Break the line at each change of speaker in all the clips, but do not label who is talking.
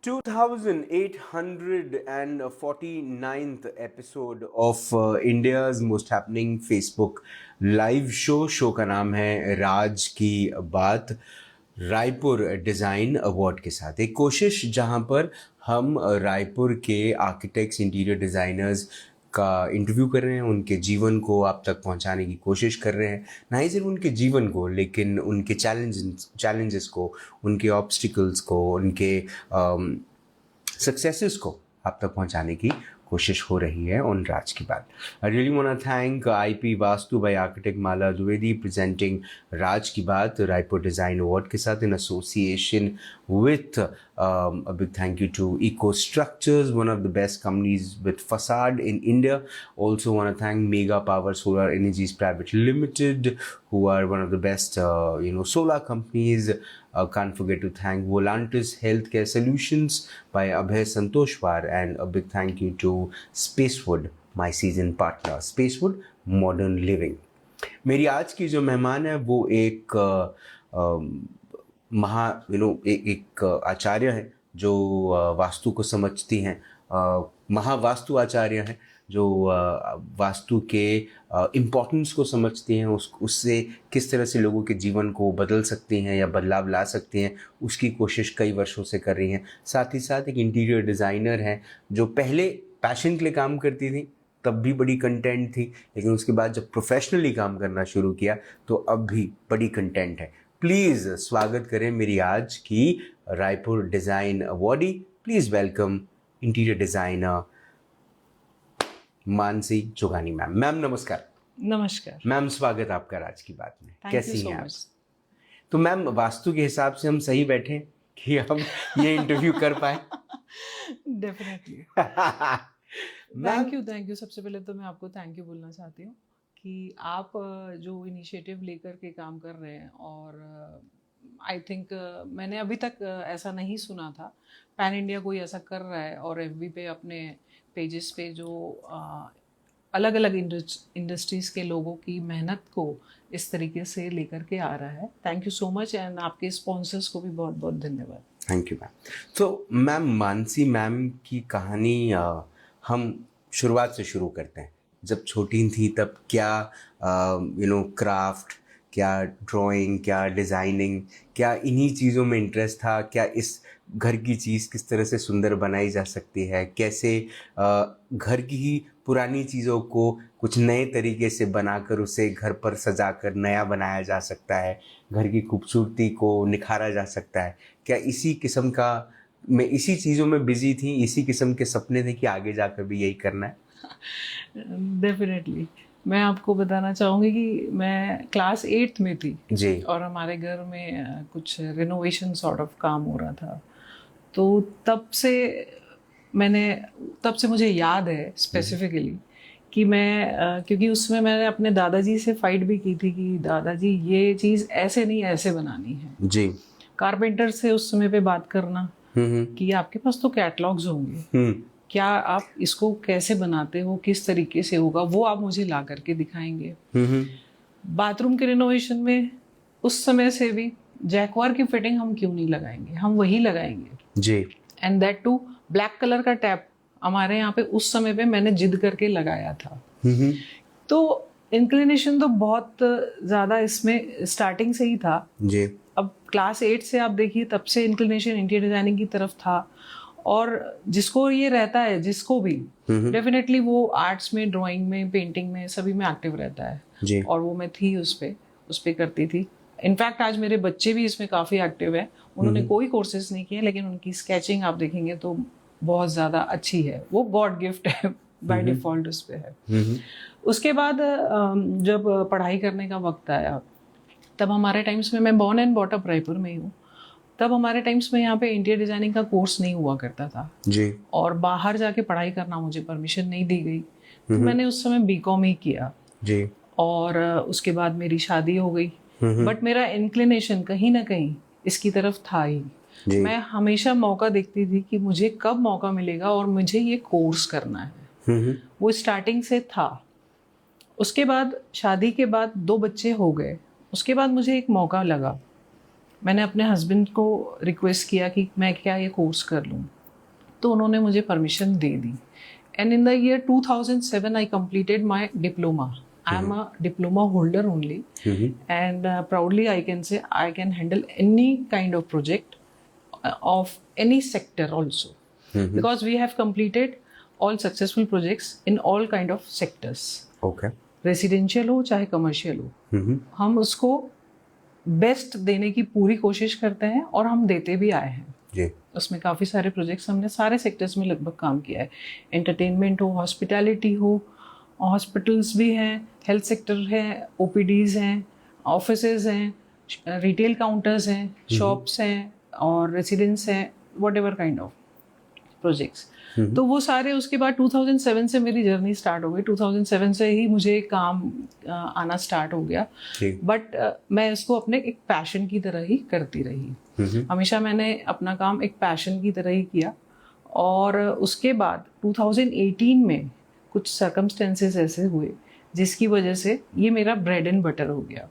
2849th episode of India's most happening Facebook live show का नाम है राज की बात, रायपुर डिज़ाइन अवार्ड के साथ एक कोशिश जहां पर हम रायपुर के आर्किटेक्ट्स, इंटीरियर डिज़ाइनर्स का इंटरव्यू कर रहे हैं, उनके जीवन को आप तक पहुंचाने की कोशिश कर रहे हैं। ना ही सिर्फ उनके जीवन को, लेकिन उनके चैलेंजेस को, उनके ऑब्स्टिकल्स को, उनके सक्सेसेस को आप तक पहुंचाने की कोशिश हो रही है ऑन राज की बात। I really want to thank IP Vastu by architect Mala Dwivedi presenting राज की बात रायपुर डिज़ाइन अवार्ड के साथ in association with a big thank you to Eco Structures, one of the best companies with facade in India. Also want to thank Mega Power Solar Energies Private Limited, who are one of the best solar companies. Can't forget to thank Volantis Healthcare Solutions by Abhay Santoshwar, and a big thank you to Spacewood, my season partner, Spacewood Modern Living. मेरी आज की जो मेहमान है वो एक एक आचार्य है जो वास्तु को समझती हैं, महावास्तु आचार्य हैं जो वास्तु के इम्पोर्टेंस को समझती हैं, उससे किस तरह से लोगों के जीवन को बदल सकती हैं या बदलाव ला सकती हैं, उसकी कोशिश कई वर्षों से कर रही हैं। साथ ही साथ एक इंटीरियर डिज़ाइनर हैं जो पहले पैशन के लिए काम करती थी, तब भी बड़ी कंटेंट थी, लेकिन उसके बाद जब प्रोफेशनली काम करना शुरू किया तो अब भी बड़ी कंटेंट है। प्लीज़ स्वागत करें मेरी आज की Raipur design awardee. Please welcome interior designer Mansi Jogani ma'am. Ma'am नमस्कार।
नमस्कार
मैम, स्वागत आपका राज की बात में। कैसी हैं आप?
much.
तो मैम, वास्तु के हिसाब से हम सही बैठे कि हम ये इंटरव्यू कर पाए?
डेफिनेटली। Thank you. सबसे पहले तो मैं आपको थैंक यू बोलना चाहती हूँ कि आप जो इनिशिएटिव लेकर के काम कर रहे हैं, और आई थिंक मैंने अभी तक ऐसा नहीं सुना था पैन इंडिया कोई ऐसा कर रहा है, और FB पे अपने पेजेस पे जो अलग अलग इंडस्ट्रीज़ के लोगों की मेहनत को इस तरीके से लेकर के आ रहा है। Thank you so much, and आपके स्पॉन्सर्स को भी बहुत बहुत धन्यवाद।
Thank you ma'am. तो मैम, मानसी मैम की कहानी हम शुरुआत से शुरू करते हैं। जब छोटी थी तब क्या क्राफ्ट, क्या ड्राइंग, क्या डिज़ाइनिंग, क्या इन्हीं चीज़ों में इंटरेस्ट था? क्या इस घर की चीज़ किस तरह से सुंदर बनाई जा सकती है? कैसे घर की ही पुरानी चीज़ों को कुछ नए तरीके से बनाकर उसे घर पर सजाकर नया बनाया जा सकता है, घर की खूबसूरती को निखारा जा सकता है? क्या इसी किस्म का मैं इसी चीज़ों में बिजी थी, इसी किस्म के सपने थे कि आगे जाकर भी यही करना है?
डेफिनेटली। मैं आपको बताना चाहूँगी कि मैं क्लास 8th में थी
जी,
और हमारे घर में कुछ रिनोवेशन सॉर्ट ऑफ काम हो रहा था। तो तब से मुझे याद है स्पेसिफिकली कि मैं क्योंकि उसमें मैंने अपने दादाजी से फाइट भी की थी कि दादाजी ये चीज़ ऐसे नहीं ऐसे बनानी है।
जी।
कारपेंटर से उस समय पे बात करना कि आपके पास तो कैटलॉग्स होंगे, क्या आप इसको कैसे बनाते हो, किस तरीके से होगा, वो आप मुझे ला करके दिखाएंगे। बाथरूम के रिनोवेशन में उस समय से भी जैकवार की फिटिंग हम क्यों नहीं लगाएंगे, हम वही लगाएंगे
जी। And
that to black colour का टैप हमारे यहाँ पे उस समय पे मैंने जिद करके लगाया था। तो इंक्लिनेशन तो बहुत ज़्यादा इसमें स्टार्टिंग से ही था
जी।
अब क्लास 8 से आप देखिए, तब से इंक्लिनेशन इंटीरियर डिजाइनिंग की तरफ था, और जिसको ये रहता है, जिसको भी डेफिनेटली वो आर्ट्स में, ड्राइंग में, पेंटिंग में, सभी में एक्टिव रहता है
जी।
और वो मैं थी उस पे करती थी। इनफैक्ट आज मेरे बच्चे भी इसमें काफ़ी एक्टिव है। उन्होंने कोई कोर्सेज नहीं किए, लेकिन उनकी स्केचिंग आप देखेंगे तो बहुत ज़्यादा अच्छी है, वो गॉड गिफ्ट है बाय डिफ़ॉल्ट उस पे है। उसके बाद जब पढ़ाई करने का वक्त आया, तब हमारे टाइम्स में, मैं born and bought up Raipur में ही हूँ, तब हमारे टाइम्स में यहाँ पे इंटीरियर डिज़ाइनिंग का कोर्स नहीं हुआ करता था
जी।
और बाहर जाके पढ़ाई करना मुझे परमिशन नहीं दी गई। तो मैंने उस समय BCom ही किया
जी।
और उसके बाद मेरी शादी हो गई। बट मेरा इंक्लिनेशन कहीं ना कहीं इसकी तरफ था ही। मैं हमेशा मौका देखती थी कि मुझे कब मौका मिलेगा और मुझे ये कोर्स करना है। वो स्टार्टिंग से था। उसके बाद शादी के बाद 2 बच्चे हो गए। उसके बाद मुझे एक मौका लगा, मैंने अपने हस्बैंड को रिक्वेस्ट किया कि मैं क्या ये कोर्स कर लूँ। तो उन्होंने मुझे permission they the. And in the year 2007 I completed my diploma. I am a diploma holder only, and proudly I can say I can handle any kind of project of any sector also, because we have completed all successful projects in all kind of sectors.
Okay.
Residential हो चाहे commercial हो, हम उसको best देने की पूरी कोशिश करते हैं और हम देते भी आए हैं
जी।
उसमें काफ़ी सारे प्रोजेक्ट्स हमने सारे सेक्टर्स में लगभग काम किया है। एंटरटेनमेंट हो, हॉस्पिटैलिटी हो, हॉस्पिटल्स भी हैं, हेल्थ सेक्टर है, ओपीडीज़ हैं, ऑफिसेज हैं, रिटेल काउंटर्स हैं, शॉप्स हैं और रेसिडेंस हैं, what ever kind of projects. तो वो सारे उसके बाद 2007 से मेरी जर्नी स्टार्ट हो गई। 2007 से ही मुझे काम आना स्टार्ट हो गया, बट मैं इसको अपने एक पैशन की तरह ही करती रही। हमेशा मैंने अपना काम एक पैशन की तरह ही किया। और उसके बाद 2018 में कुछ सर्कमस्टेंसेस ऐसे हुए जिसकी वजह से ये मेरा ब्रेड एंड बटर हो गया।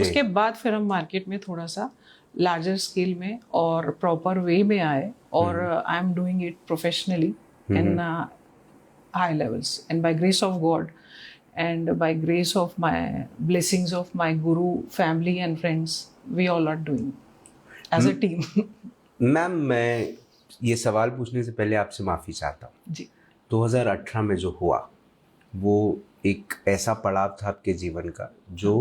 उसके बाद फिर हम मार्केट में थोड़ा सा लार्जर स्केल में और प्रॉपर वे में आए, और I am doing it professionally in high levels, and by grace of God and by grace of my blessings of my guru, family and friends, we all are doing as a team.
Ma'am, मैं ये सवाल पूछने से पहले आपसे माफ़ी चाहता हूँ
जी।
2018 में जो हुआ वो एक ऐसा पड़ाव था आपके जीवन का जो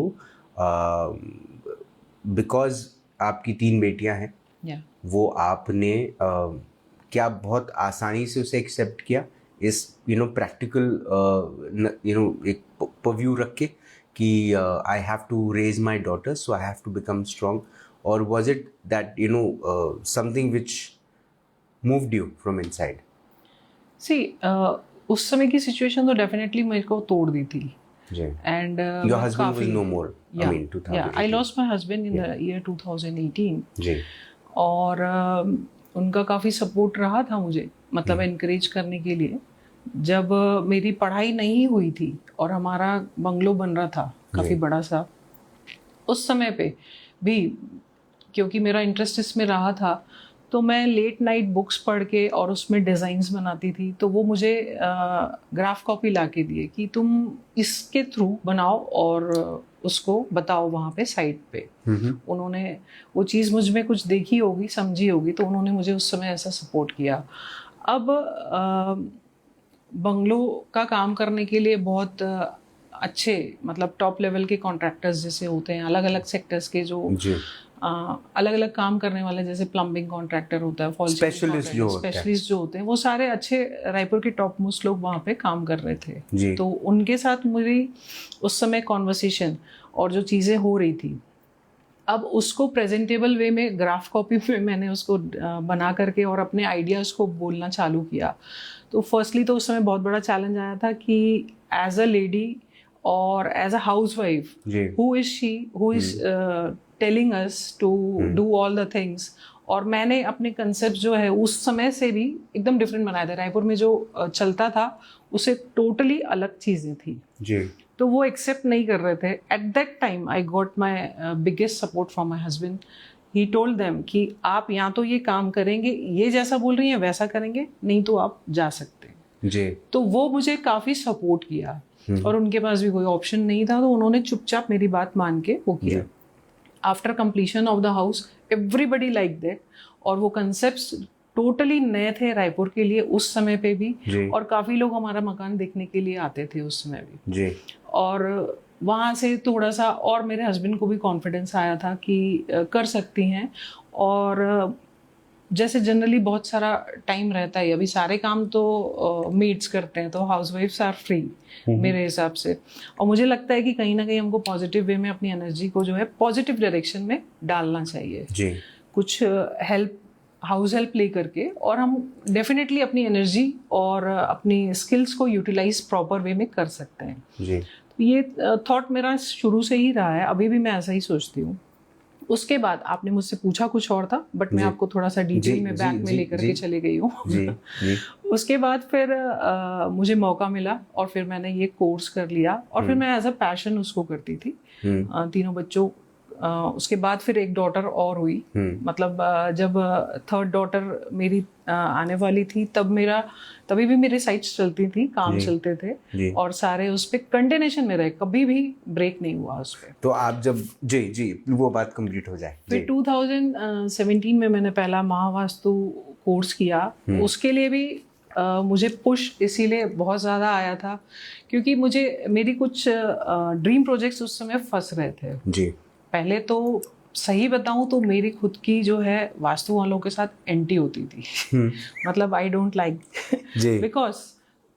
बिकॉज आपकी 3 बेटियां हैं, वो आपने क्या बहुत आसानी से उसे एक्सेप्ट किया इस प्रैक्टिकल एक पव्यू रख के कि I have to raise my daughter so I have to become strong, और was it that something which moved you from inside?
See, उस समय की सिचुएशन तो डेफिनेटली मेरे को तोड़ दी थी। And
your husband was no more.
Yeah,
I mean, 2018.
yeah, I lost my husband in the year 2018.
जी।
और उनका काफ़ी सपोर्ट रहा था मुझे, मतलब इनकरेज करने के लिए। जब मेरी पढ़ाई नहीं हुई थी और हमारा बंगलो बन रहा था काफ़ी बड़ा सा, उस समय पे भी क्योंकि मेरा इंटरेस्ट इसमें रहा था, तो मैं लेट नाइट बुक्स पढ़ के और उसमें डिज़ाइंस बनाती थी। तो वो मुझे ग्राफ कॉपी ला के दिए कि तुम इसके थ्रू बनाओ और उसको बताओ वहाँ पे साइट पे। उन्होंने वो चीज़ मुझ में कुछ देखी होगी, समझी होगी, तो उन्होंने मुझे उस समय ऐसा सपोर्ट किया। अब बंगलो का काम करने के लिए बहुत अच्छे मतलब टॉप लेवल के कॉन्ट्रैक्टर्स जैसे होते हैं, अलग अलग सेक्टर्स के जो अलग अलग काम करने वाले, जैसे प्लम्बिंग कॉन्ट्रैक्टर होता है, स्पेशलिस्ट जो होते हैं, वो सारे अच्छे रायपुर के टॉप मोस्ट लोग वहाँ पे काम कर रहे थे। तो उनके साथ मेरी उस समय कॉन्वर्सेशन और जो चीज़ें हो रही थी, अब उसको प्रेजेंटेबल वे में ग्राफ कॉपी में मैंने उसको बना करके और अपने आइडियाज़ को बोलना चालू किया। तो फर्स्टली तो उस समय बहुत बड़ा चैलेंज आया था कि एज अ लेडी और as a housewife, who is she who is telling us to do all the things. और मैंने अपने कंसेप्ट जो है उस समय से भी एकदम डिफरेंट बनाए थे। रायपुर में जो चलता था उससे टोटली अलग चीज़ें थी जी। तो वो एक्सेप्ट नहीं कर रहे थे। At that time I got my biggest support from my husband. He told them कि आप या तो ये काम करेंगे, ये जैसा बोल रही हैं वैसा करेंगे, नहीं तो आप जा सकते हैं जी। तो वो मुझे काफ़ी सपोर्ट किया और उनके पास भी कोई ऑप्शन नहीं था, तो उन्होंने चुपचाप मेरी बात मान के वो किया। After completion of the house everybody like that, और वो कंसेप्ट्स टोटली नए थे रायपुर के लिए उस समय पे भी, और काफ़ी लोग हमारा मकान देखने के लिए आते थे उस समय भी जी। और वहाँ से थोड़ा सा और मेरे हस्बैंड को भी कॉन्फिडेंस आया था कि कर सकती हैं। और जैसे जनरली बहुत सारा टाइम रहता है, अभी सारे काम तो मेड्स करते हैं, तो हाउसवाइफ्स आर फ्री मेरे हिसाब से। और मुझे लगता है कि कहीं ना कहीं हमको पॉजिटिव वे में अपनी एनर्जी को जो है पॉजिटिव डायरेक्शन में डालना चाहिए जी। कुछ हेल्प, हाउस हेल्प ले करके, और हम डेफिनेटली अपनी एनर्जी और अपनी स्किल्स को यूटिलाइज प्रॉपर वे में कर सकते हैं जी। ये थॉट मेरा शुरू से ही रहा है, अभी भी मैं ऐसा ही सोचती हूँ। उसके बाद आपने मुझसे पूछा कुछ और था, बट मैं आपको थोड़ा सा डिटेल में बैक में लेकर के चले गई हूँ उसके बाद फिर मुझे मौका मिला और फिर मैंने ये कोर्स कर लिया, और फिर मैं एज अ पैशन उसको करती थी। तीनों बच्चों उसके बाद फिर एक डॉटर और हुई। मतलब जब थर्ड डॉटर मेरी आने वाली थी तभी भी मेरी साइट्स चलती थी, काम चलते थे और सारे उस पर कंटिन्यूशन में रहे, कभी भी ब्रेक नहीं हुआ उस पर।
तो आप जब जी वो बात कंप्लीट हो जाए।
फिर 2017 में मैंने पहला महावास्तु कोर्स किया। उसके लिए भी मुझे पुश इसीलिए बहुत ज़्यादा आया था क्योंकि मेरी कुछ ड्रीम प्रोजेक्ट्स उस समय फंस रहे थे
जी।
पहले तो सही बताऊं तो मेरी खुद की जो है वास्तु वालों के साथ एंटी होती थी। मतलब आई डोंट लाइक बिकॉज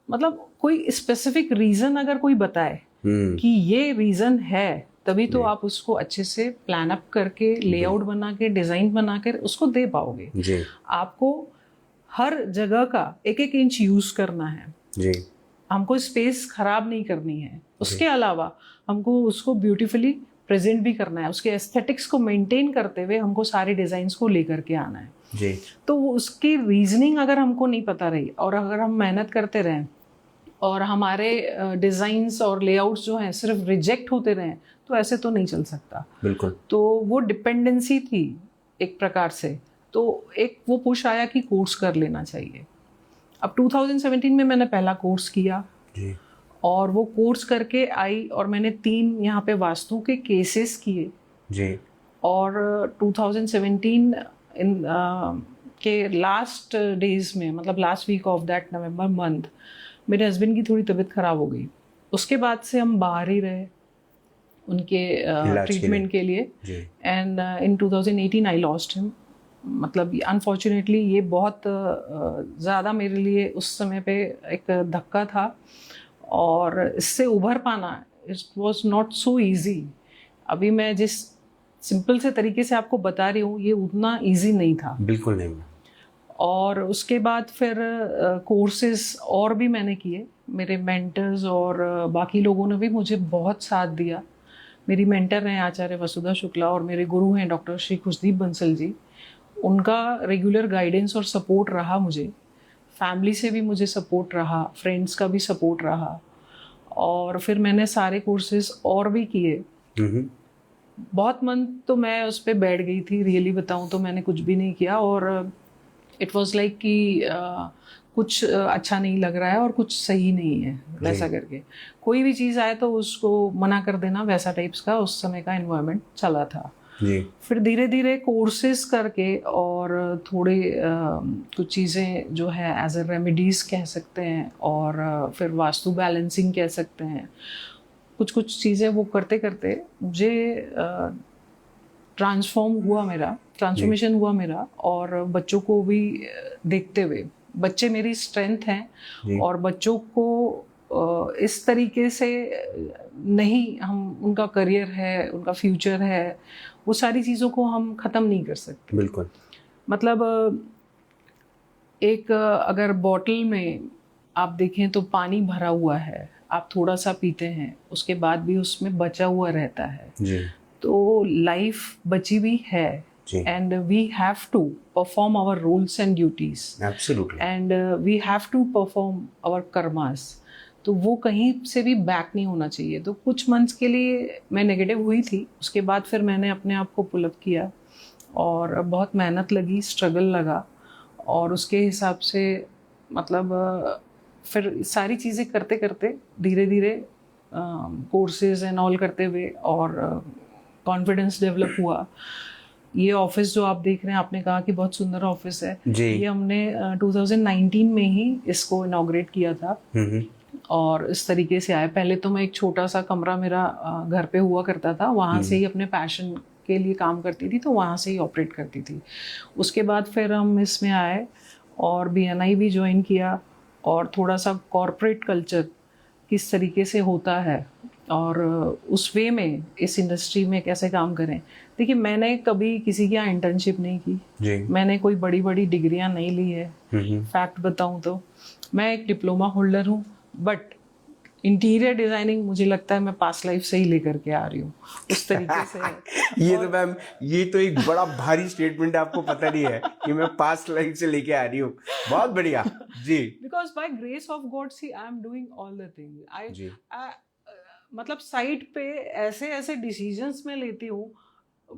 मतलब कोई स्पेसिफिक रीजन अगर कोई बताए कि ये रीजन है तभी तो आप उसको अच्छे से प्लान अप करके लेआउट बना के डिजाइन बना कर उसको दे पाओगे। आपको हर जगह का एक एक इंच यूज करना है जी। हमको स्पेस खराब नहीं करनी है, उसके अलावा हमको उसको ब्यूटीफुली प्रेजेंट भी करना है, उसके एस्थेटिक्स को मेंटेन करते हुए हमको सारे डिजाइन्स को लेकर के आना है जी। तो उसकी रीजनिंग अगर हमको नहीं पता रही और अगर हम मेहनत करते रहें और हमारे डिजाइन्स और लेआउट्स जो हैं सिर्फ रिजेक्ट होते रहें तो ऐसे तो नहीं चल सकता। बिल्कुल। तो वो डिपेंडेंसी थी एक प्रकार से, तो एक वो पुश आया कि कोर्स कर लेना चाहिए। अब 2017 में मैंने पहला कोर्स किया जी। और वो कोर्स करके आई और मैंने 3 यहाँ पे वास्तु के केसेस किए जी। और 2017 के लास्ट डेज में, मतलब last week of that November month, मेरे हस्बैंड की थोड़ी तबीयत खराब हो गई। उसके बाद से हम बाहर ही रहे उनके ट्रीटमेंट के लिए and in 2018 I lost him. मतलब अनफॉर्चुनेटली ये बहुत ज़्यादा मेरे लिए उस समय पे एक धक्का था और इससे उभर पाना it was not so easy. अभी मैं जिस सिंपल से तरीके से आपको बता रही हूँ ये उतना ईजी नहीं था, बिल्कुल नहीं। और उसके बाद फिर कोर्सेज और भी मैंने किए, मेरे मेंटर्स और बाकी लोगों ने भी मुझे बहुत साथ दिया। मेरी मेंटर हैं आचार्य वसुधा शुक्ला और मेरे गुरु हैं डॉक्टर श्री खुशदीप बंसल जी। उनका रेगुलर गाइडेंस और सपोर्ट रहा मुझे, फैमिली से भी मुझे सपोर्ट रहा, फ्रेंड्स का भी सपोर्ट रहा और फिर मैंने सारे कोर्सेज और भी किए। बहुत मन तो मैं उस पर बैठ गई थी, रियली बताऊं तो मैंने कुछ भी नहीं किया और इट वाज लाइक कि कुछ अच्छा नहीं लग रहा है और कुछ सही नहीं है, वैसा करके कोई भी चीज़ आए तो उसको मना कर देना, वैसा टाइप्स का उस समय का एनवायरनमेंट चला था जी। फिर धीरे धीरे कोर्सेज करके और थोड़े कुछ चीज़ें जो है एज ए रेमेडीज़ कह सकते हैं और फिर वास्तु बैलेंसिंग कह सकते हैं, कुछ चीज़ें वो करते करते मुझे ट्रांसफॉर्मेशन हुआ मेरा और बच्चों को भी देखते हुए, बच्चे मेरी स्ट्रेंथ हैं और बच्चों को इस तरीके से नहीं, हम उनका करियर है, उनका फ्यूचर है, वो सारी चीज़ों को हम ख़त्म नहीं कर सकते। बिल्कुल। मतलब एक अगर बॉटल में आप देखें तो पानी भरा हुआ है, आप थोड़ा सा पीते हैं उसके बाद भी उसमें बचा हुआ रहता है जी। तो लाइफ बची हुई है and we have to perform our roles and duties absolutely and we have to perform our karmas। तो वो कहीं से भी बैक नहीं होना चाहिए। तो कुछ मंथ्स के लिए मैं नेगेटिव हुई थी, उसके बाद फिर मैंने अपने आप को पुल अप किया और बहुत मेहनत लगी, स्ट्रगल लगा और उसके हिसाब से मतलब फिर सारी चीज़ें करते करते धीरे धीरे कोर्सेज एंड ऑल करते हुए और कॉन्फिडेंस डेवलप हुआ। ये ऑफिस जो आप देख रहे हैं, आपने कहा कि बहुत सुंदर ऑफिस है जी। ये हमने 2019 में ही इसको इनॉग्रेट किया था और इस तरीके से आया। पहले तो मैं एक छोटा सा कमरा मेरा घर पे हुआ करता था, वहाँ से ही अपने पैशन के लिए काम करती थी, तो वहाँ से ही ऑपरेट करती थी। उसके बाद फिर हम इसमें आए और BNI भी ज्वाइन किया और थोड़ा सा कॉरपोरेट कल्चर किस तरीके से होता है और उस वे में इस इंडस्ट्री में कैसे काम करें। देखिए मैंने कभी किसी की यहाँ इंटर्नशिप नहीं की जी। मैंने कोई बड़ी बड़ी डिग्रियां नहीं ली है, फैक्ट बताऊं तो मैं एक डिप्लोमा होल्डर हूँ, बट इंटीरियर डिजाइनिंग मुझे लगता है मैं पास्ट लाइफ से ही लेकर के आ रही हूँ उस तरीके से
ये तो मैम, ये तो एक बड़ा भारी स्टेटमेंट, आपको पता नहीं है कि मैं पास्ट लाइफ से लेके आ रही हूँ। बहुत बढ़िया जी।
Because by grace of God see I am doing all the thing. I मतलब साइट पे ऐसे ऐसे डिसीजंस मैं लेती हूँ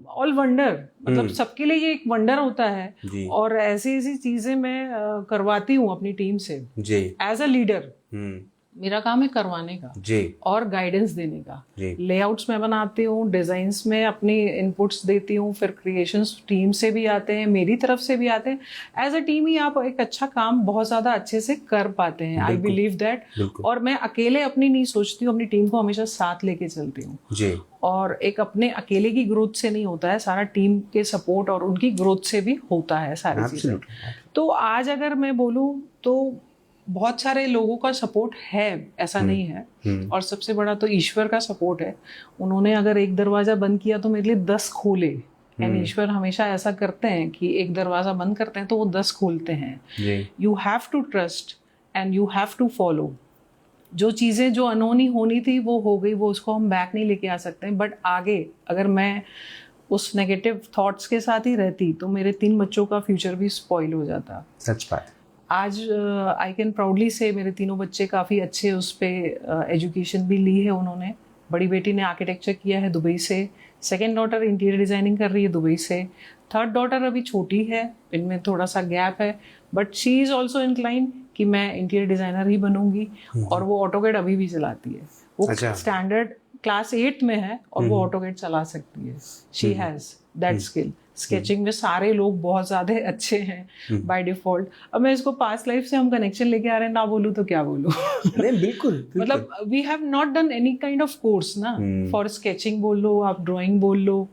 ऑल वंडर, मतलब सबके लिए ये एक वंडर होता है।
जी
और ऐसी ऐसी चीजें मैं करवाती हूँ अपनी टीम से
जी
एज अ लीडर। मेरा काम है करवाने का
जी
और गाइडेंस देने का।
जी
लेआउट्स में बनाती हूँ, डिजाइन्स में अपनी इनपुट्स देती हूँ, फिर क्रिएशंस टीम से भी आते हैं, मेरी तरफ से भी आते हैं। एज अ टीम ही आप एक अच्छा काम बहुत ज्यादा अच्छे से कर पाते हैं। I believe that.
बिल्कुल
और मैं अकेले अपनी नहीं सोचती हूँ, अपनी टीम को हमेशा साथ लेके चलती हूँ।
जी
और एक अपने अकेले की ग्रोथ से नहीं होता है, सारा टीम के सपोर्ट और उनकी ग्रोथ से भी होता है सारी चीजें।
एब्सोल्युटली
तो आज अगर मैं बोलूँ तो बहुत सारे लोगों का सपोर्ट है, ऐसा नहीं है। और सबसे बड़ा तो ईश्वर का सपोर्ट है। उन्होंने अगर एक दरवाजा बंद किया तो मेरे लिए 10 खोले। एंड ईश्वर हमेशा ऐसा करते हैं कि एक दरवाजा बंद करते हैं तो वो 10 खोलते हैं।
जी
you have to trust and you have to follow. जो चीज़ें जो अनहोनी होनी थी वो हो गई, वो उसको हम बैक नहीं लेके आ सकते। बट आगे अगर मैं उस नेगेटिव थॉट्स के साथ ही रहती तो मेरे 3 बच्चों का फ्यूचर भी स्पॉइल हो जाता।
सच बात।
आज आई कैन प्राउडली से मेरे तीनों बच्चे काफ़ी अच्छे उस पर एजुकेशन भी ली है उन्होंने। बड़ी बेटी ने आर्किटेक्चर किया है दुबई से, सेकेंड डॉटर इंटीरियर डिज़ाइनिंग कर रही है दुबई से, थर्ड डॉटर अभी छोटी है, इनमें थोड़ा सा गैप है, but she is also incline कि मैं इंटीरियर डिज़ाइनर ही बनूंगी। और वो ऑटोकेड अभी भी चलाती है। वो स्टैंडर्ड क्लास 8 में है और वो ऑटोकेड चला सकती है। She has that skill. Sketching में सारे लोग बहुत ज्यादा अच्छे हैं बाय डिफॉल्ट। अब मैं इसको पास्ट लाइफ से हम कनेक्शन लेके आ रहे हैं, ना बोलूँ तो क्या बोलूँ।
नहीं बिल्कुल
मतलब we have not done any kind of course ना फॉर स्केचिंग बोल लो, आप ड्राइंग बोल लो,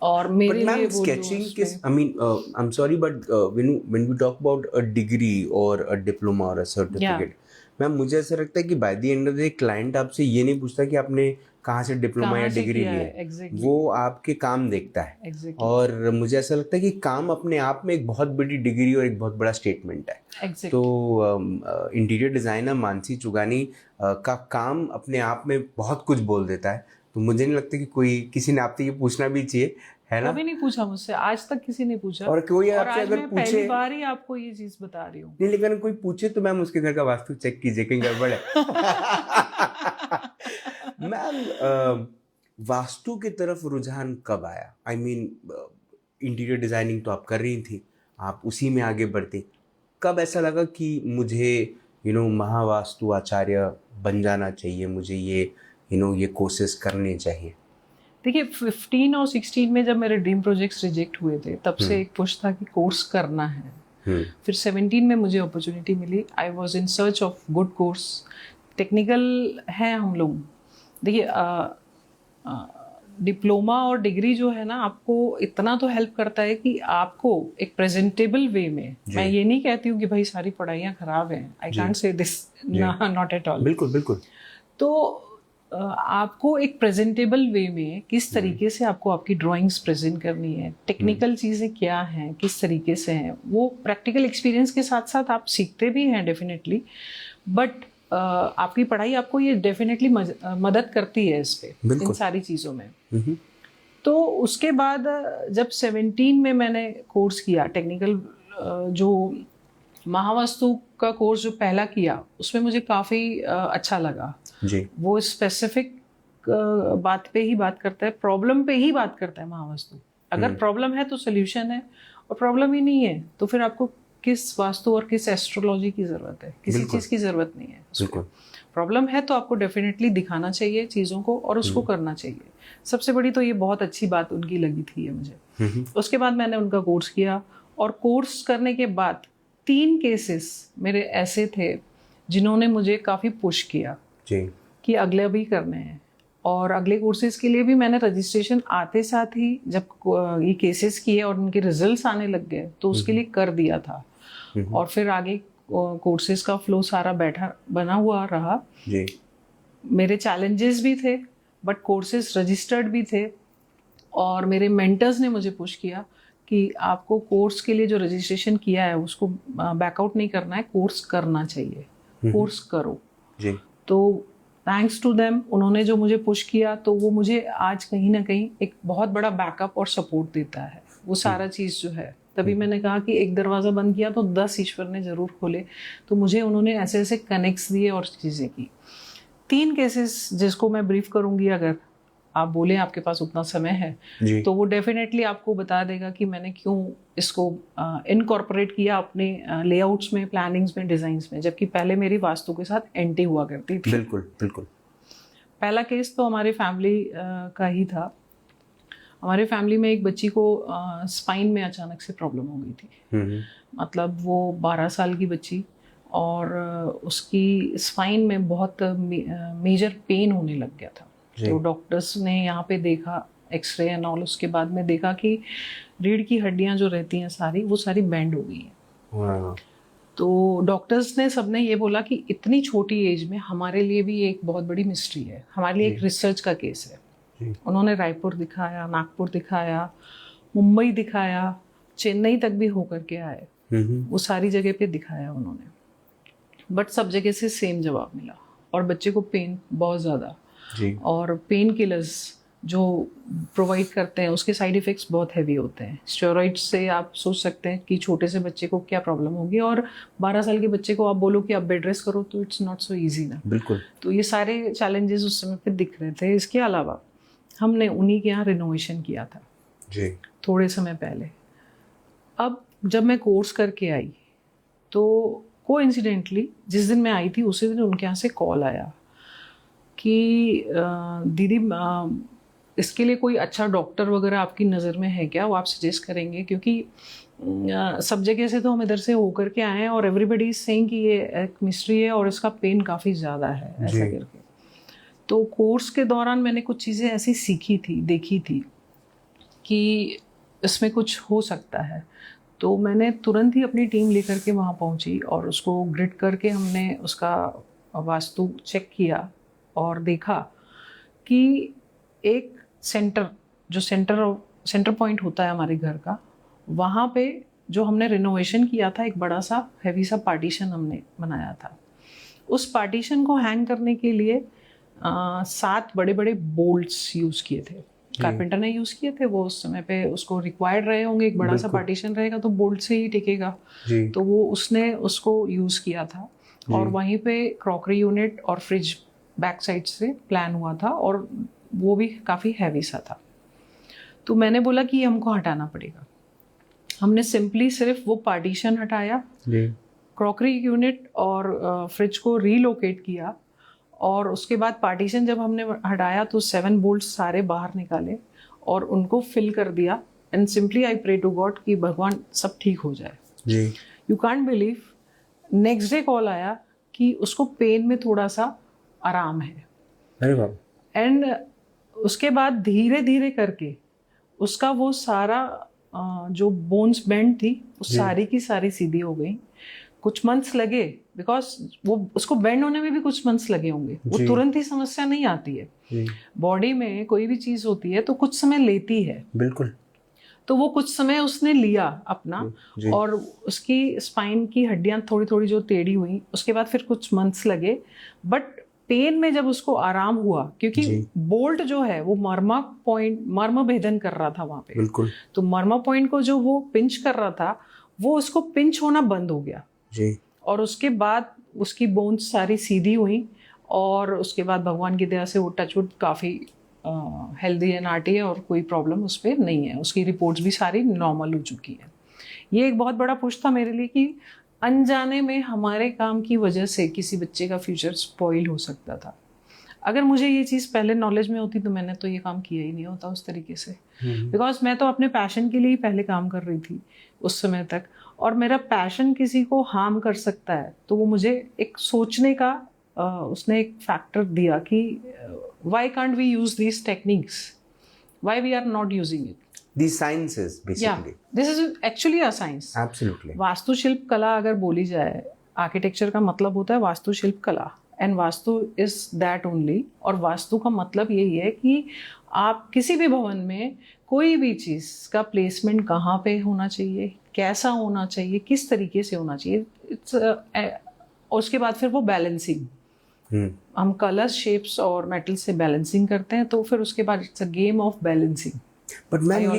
और मेरे लिए
sketching is, I mean, I'm sorry, but when we talk about a degree or a diploma or a certificate, ma'am मुझे ऐसा लगता है कि by the end of the day client आपसे ये नहीं पूछता कि आपने कहाँ से डिप्लोमा या डिग्री ली है। वो आपके काम देखता है। और मुझे ऐसा लगता है कि काम अपने आप में एक बहुत बड़ी डिग्री और एक बहुत बड़ा स्टेटमेंट है। तो इंटीरियर डिज़ाइनर मानसी चुगानी का काम अपने आप में बहुत कुछ बोल देता है। तो मुझे नहीं लगता कि कोई किसी ने आपसे ये पूछना भी चाहिए, है ना?
कभी नहीं पूछा मुझसे, आज तक किसी ने पूछा।
और कोई आपसे अगर पूछे,
पहली बार ही आपको ये चीज बता रही हूँ।
नहीं, लेकिन कोई पूछे तो मैम उसके घर का वास्तु चेक कीजिए, कहीं गड़बड़ है। मैम वास्तु की तरफ रुझान कब आया? आई मीन इंटीरियर डिजाइनिंग तो आप कर रही थी, आप उसी में आगे बढ़ती, कब ऐसा लगा कि मुझे महावास्तु आचार्य बन जाना चाहिए, मुझे ये ये कोर्सेज करने चाहिए?
देखिए 15 और 16 में जब मेरे ड्रीम प्रोजेक्ट्स रिजेक्ट हुए थे, तब से एक पुश था कि कोर्स करना है। फिर 17 में मुझे अपॉर्चुनिटी मिली। I was in search of good course. Technical है हम लोग। देखिए डिप्लोमा और डिग्री जो है ना, आपको इतना तो हेल्प करता है कि आपको एक प्रेजेंटेबल वे में, मैं ये नहीं कहती हूँ कि भाई सारी पढ़ाइयाँ खराब हैं, I can't say this, not at all.
बिल्कुल बिल्कुल।
तो आपको एक प्रेजेंटेबल वे में किस तरीके से आपको आपकी ड्राइंग्स प्रेजेंट करनी है, टेक्निकल चीज़ें क्या हैं, किस तरीके से हैं, वो प्रैक्टिकल एक्सपीरियंस के साथ साथ आप सीखते भी हैं डेफिनेटली। बट आपकी पढ़ाई आपको ये डेफिनेटली मदद करती है इस पे, इन सारी चीज़ों में। तो उसके बाद जब 17 में मैंने कोर्स किया टेक्निकल, जो महावास्तु का कोर्स जो पहला किया, उसमें मुझे काफ़ी अच्छा लगा
जी। वो
स्पेसिफिक बात पे ही बात करता है, प्रॉब्लम पे ही बात करता है महावास्तु। अगर प्रॉब्लम है तो सोल्यूशन है, और प्रॉब्लम ही नहीं है तो फिर आपको किस वास्तु और किस एस्ट्रोलॉजी की ज़रूरत है? किसी चीज़ की ज़रूरत नहीं है। प्रॉब्लम है तो आपको डेफिनेटली दिखाना चाहिए चीज़ों को और उसको करना चाहिए। सबसे बड़ी तो ये बहुत अच्छी बात उनकी लगी थी ये मुझे। उसके बाद मैंने उनका कोर्स किया, और कोर्स करने के बाद 3 केसेस मेरे ऐसे थे जिन्होंने मुझे काफ़ी पुश किया
जी।
कि अगले भी करने हैं। और अगले कोर्सेज के लिए भी मैंने रजिस्ट्रेशन आते साथ ही जब ये केसेस किए और उनके रिजल्ट्स आने लग गए तो उसके लिए कर दिया था। और फिर आगे कोर्सेज का फ्लो सारा बना हुआ रहा
जी।
मेरे चैलेंजेस भी थे, बट कोर्सेज रजिस्टर्ड भी थे। और मेरे मेंटर्स ने मुझे पुश किया कि आपको कोर्स के लिए जो रजिस्ट्रेशन किया है उसको बैकआउट नहीं करना है, कोर्स करना चाहिए, कोर्स करो
जी।
तो थैंक्स टू देम, उन्होंने जो मुझे पुश किया तो वो मुझे आज कहीं ना कहीं एक बहुत बड़ा बैकअप और सपोर्ट देता है वो सारा चीज़ जो है। तभी मैंने कहा कि एक दरवाज़ा बंद किया तो 10 ईश्वर ने ज़रूर खोले। तो मुझे उन्होंने ऐसे ऐसे कनेक्ट्स दिए और चीज़ें की। 3 केसेस जिसको मैं ब्रीफ करूँगी अगर आप बोले आपके पास उतना समय है
जी
तो वो डेफिनेटली आपको बता देगा कि मैंने क्यों इसको इनकॉर्पोरेट किया अपने लेआउट्स में, प्लानिंग्स में, डिज़ाइंस में, जबकि पहले मेरी वास्तु के साथ एंटी हुआ करती थी।
बिल्कुल बिल्कुल।
पहला केस तो हमारी फैमिली का ही था। हमारे फैमिली में एक बच्ची को स्पाइन में अचानक से प्रॉब्लम हो गई थी। मतलब वो 12 साल की बच्ची, और उसकी स्पाइन में बहुत मेजर पेन होने लग गया था। तो डॉक्टर्स ने यहाँ पे देखा, एक्सरे एंड ऑल, उसके बाद में देखा कि रीढ़ की हड्डियाँ जो रहती हैं सारी, वो सारी बेंड हो गई हैं। तो डॉक्टर्स ने सबने ये बोला कि इतनी छोटी एज में हमारे लिए भी एक बहुत बड़ी मिस्ट्री है, हमारे लिए एक रिसर्च का केस है। उन्होंने रायपुर दिखाया, नागपुर दिखाया, मुंबई दिखाया, चेन्नई तक भी होकर के आए, वो सारी जगह पे दिखाया उन्होंने, बट सब जगह से सेम जवाब मिला, और बच्चे को पेन बहुत ज़्यादा, और पेन किलर्स जो प्रोवाइड करते हैं उसके साइड इफ़ेक्ट्स बहुत हैवी होते हैं। स्टेरॉइड्स से आप सोच सकते हैं कि छोटे से बच्चे को क्या प्रॉब्लम होगी, और 12 साल के बच्चे को आप बोलो कि आप बेड रेस्ट करो तो इट्स नॉट सो ईजी ना।
बिल्कुल।
तो ये सारे चैलेंजेस उस समय पे दिख रहे थे। इसके अलावा हमने उन्हीं के यहाँ रिनोवेशन किया था
जी
थोड़े समय पहले। अब जब मैं कोर्स करके आई तो कोइंसिडेंटली जिस दिन मैं आई थी उसी दिन उनके यहाँ से कॉल आया कि दीदी इसके लिए कोई अच्छा डॉक्टर वगैरह आपकी नज़र में है क्या, वो आप सजेस्ट करेंगे, क्योंकि सब जगह से तो हम इधर से होकर के आए हैं और एवरीबडी इज सेइंग कि ये एक मिस्ट्री है और इसका पेन काफ़ी ज़्यादा है, ऐसा करके। तो कोर्स के दौरान मैंने कुछ चीज़ें ऐसी सीखी थी, देखी थी कि इसमें कुछ हो सकता है। तो मैंने तुरंत ही अपनी टीम लेकर के वहाँ पहुँची और उसको ग्रिड करके हमने उसका वास्तु चेक किया और देखा कि एक सेंटर पॉइंट होता है हमारे घर का, वहाँ पे जो हमने रिनोवेशन किया था एक बड़ा सा हैवी सा पार्टीशन हमने बनाया था। उस पार्टीशन को हैंग करने के लिए 7 बड़े बड़े बोल्ट्स यूज़ किए थे, कारपेंटर ने यूज़ किए थे। वो उस समय पे उसको रिक्वायर्ड रहे होंगे, एक बड़ा सा पार्टीशन रहेगा तो बोल्ट से ही टिकेगा, तो वो उसने उसको यूज़ किया था। और वहीं पे क्रॉकरी यूनिट और फ्रिज बैक साइड से प्लान हुआ था, और वो भी काफ़ी हैवी सा था। तो मैंने बोला कि ये हमको हटाना पड़ेगा। हमने सिंपली सिर्फ वो पार्टीशन हटाया, क्रॉकरी यूनिट और फ्रिज को रीलोकेट किया, और उसके बाद पार्टीशन जब हमने हटाया तो 7 बोल्ट्स सारे बाहर निकाले और उनको फिल कर दिया। And simply I pray to God कि भगवान सब ठीक हो जाए। You can't believe, next day call आया कि उसको पेन में थोड़ा सा आराम है।
अरे बाप।
एंड उसके बाद धीरे धीरे करके उसका वो सारा जो बोन्स बेंड थी वो सारी की सारी सीधी हो गई। कुछ मंथ्स लगे, बिकॉज वो उसको बेंड होने में भी कुछ मंथ्स लगे होंगे। वो तुरंत ही समस्या नहीं आती है। बॉडी में कोई भी चीज़ होती है तो कुछ समय लेती है।
बिल्कुल।
तो वो कुछ समय उसने लिया अपना, और उसकी स्पाइन की हड्डियां थोड़ी थोड़ी जो टेढ़ी हुई, उसके बाद फिर कुछ मंथ्स लगे। बट पेन में जब उसको आराम हुआ, क्योंकि बोल्ट जो है वो मर्म भेदन कर रहा था वहां पे।
बिल्कुल।
तो मर्म पॉइंट को जो वो पिंच कर रहा था वो उसको पिंच होना बंद हो गया और उसके बाद उसकी बोन्स सारी सीधी हुई, और उसके बाद भगवान की दया से वो टचवुड काफ़ी हेल्दी एंड आर्टी है और कोई प्रॉब्लम उस पर नहीं है। उसकी रिपोर्ट्स भी सारी नॉर्मल हो चुकी है। ये एक बहुत बड़ा पुश था मेरे लिए कि अनजाने में हमारे काम की वजह से किसी बच्चे का फ्यूचर स्पॉइल हो सकता था। अगर मुझे ये चीज़ पहले नॉलेज में होती तो मैंने तो ये काम किया ही नहीं होता उस तरीके से, बिकॉज मैं तो अपने पैशन के लिए ही पहले काम कर रही थी उस समय तक, और मेरा पैशन किसी को हार्म कर सकता है तो वो मुझे एक सोचने का उसने एक फैक्टर दिया कि why can't we use these techniques, why we are not using it.
These sciences basically.
Yeah, this is actually a science.
Absolutely.
वास्तुशिल्प कला अगर बोली जाए, आर्किटेक्चर का मतलब होता है वास्तुशिल्प कला, and vastu is that only. और वास्तु का मतलब यही है कि आप किसी भी भवन में कोई भी चीज़ का प्लेसमेंट कहाँ पे होना चाहिए, कैसा होना चाहिए, किस तरीके से होना चाहिए। और उसके बाद फिर वो बैलेंसिंग, हम कलर्स, शेप्स और मेटल से बैलेंसिंग करते हैं, तो फिर उसके बाद it's a game of balancing.
But ma'am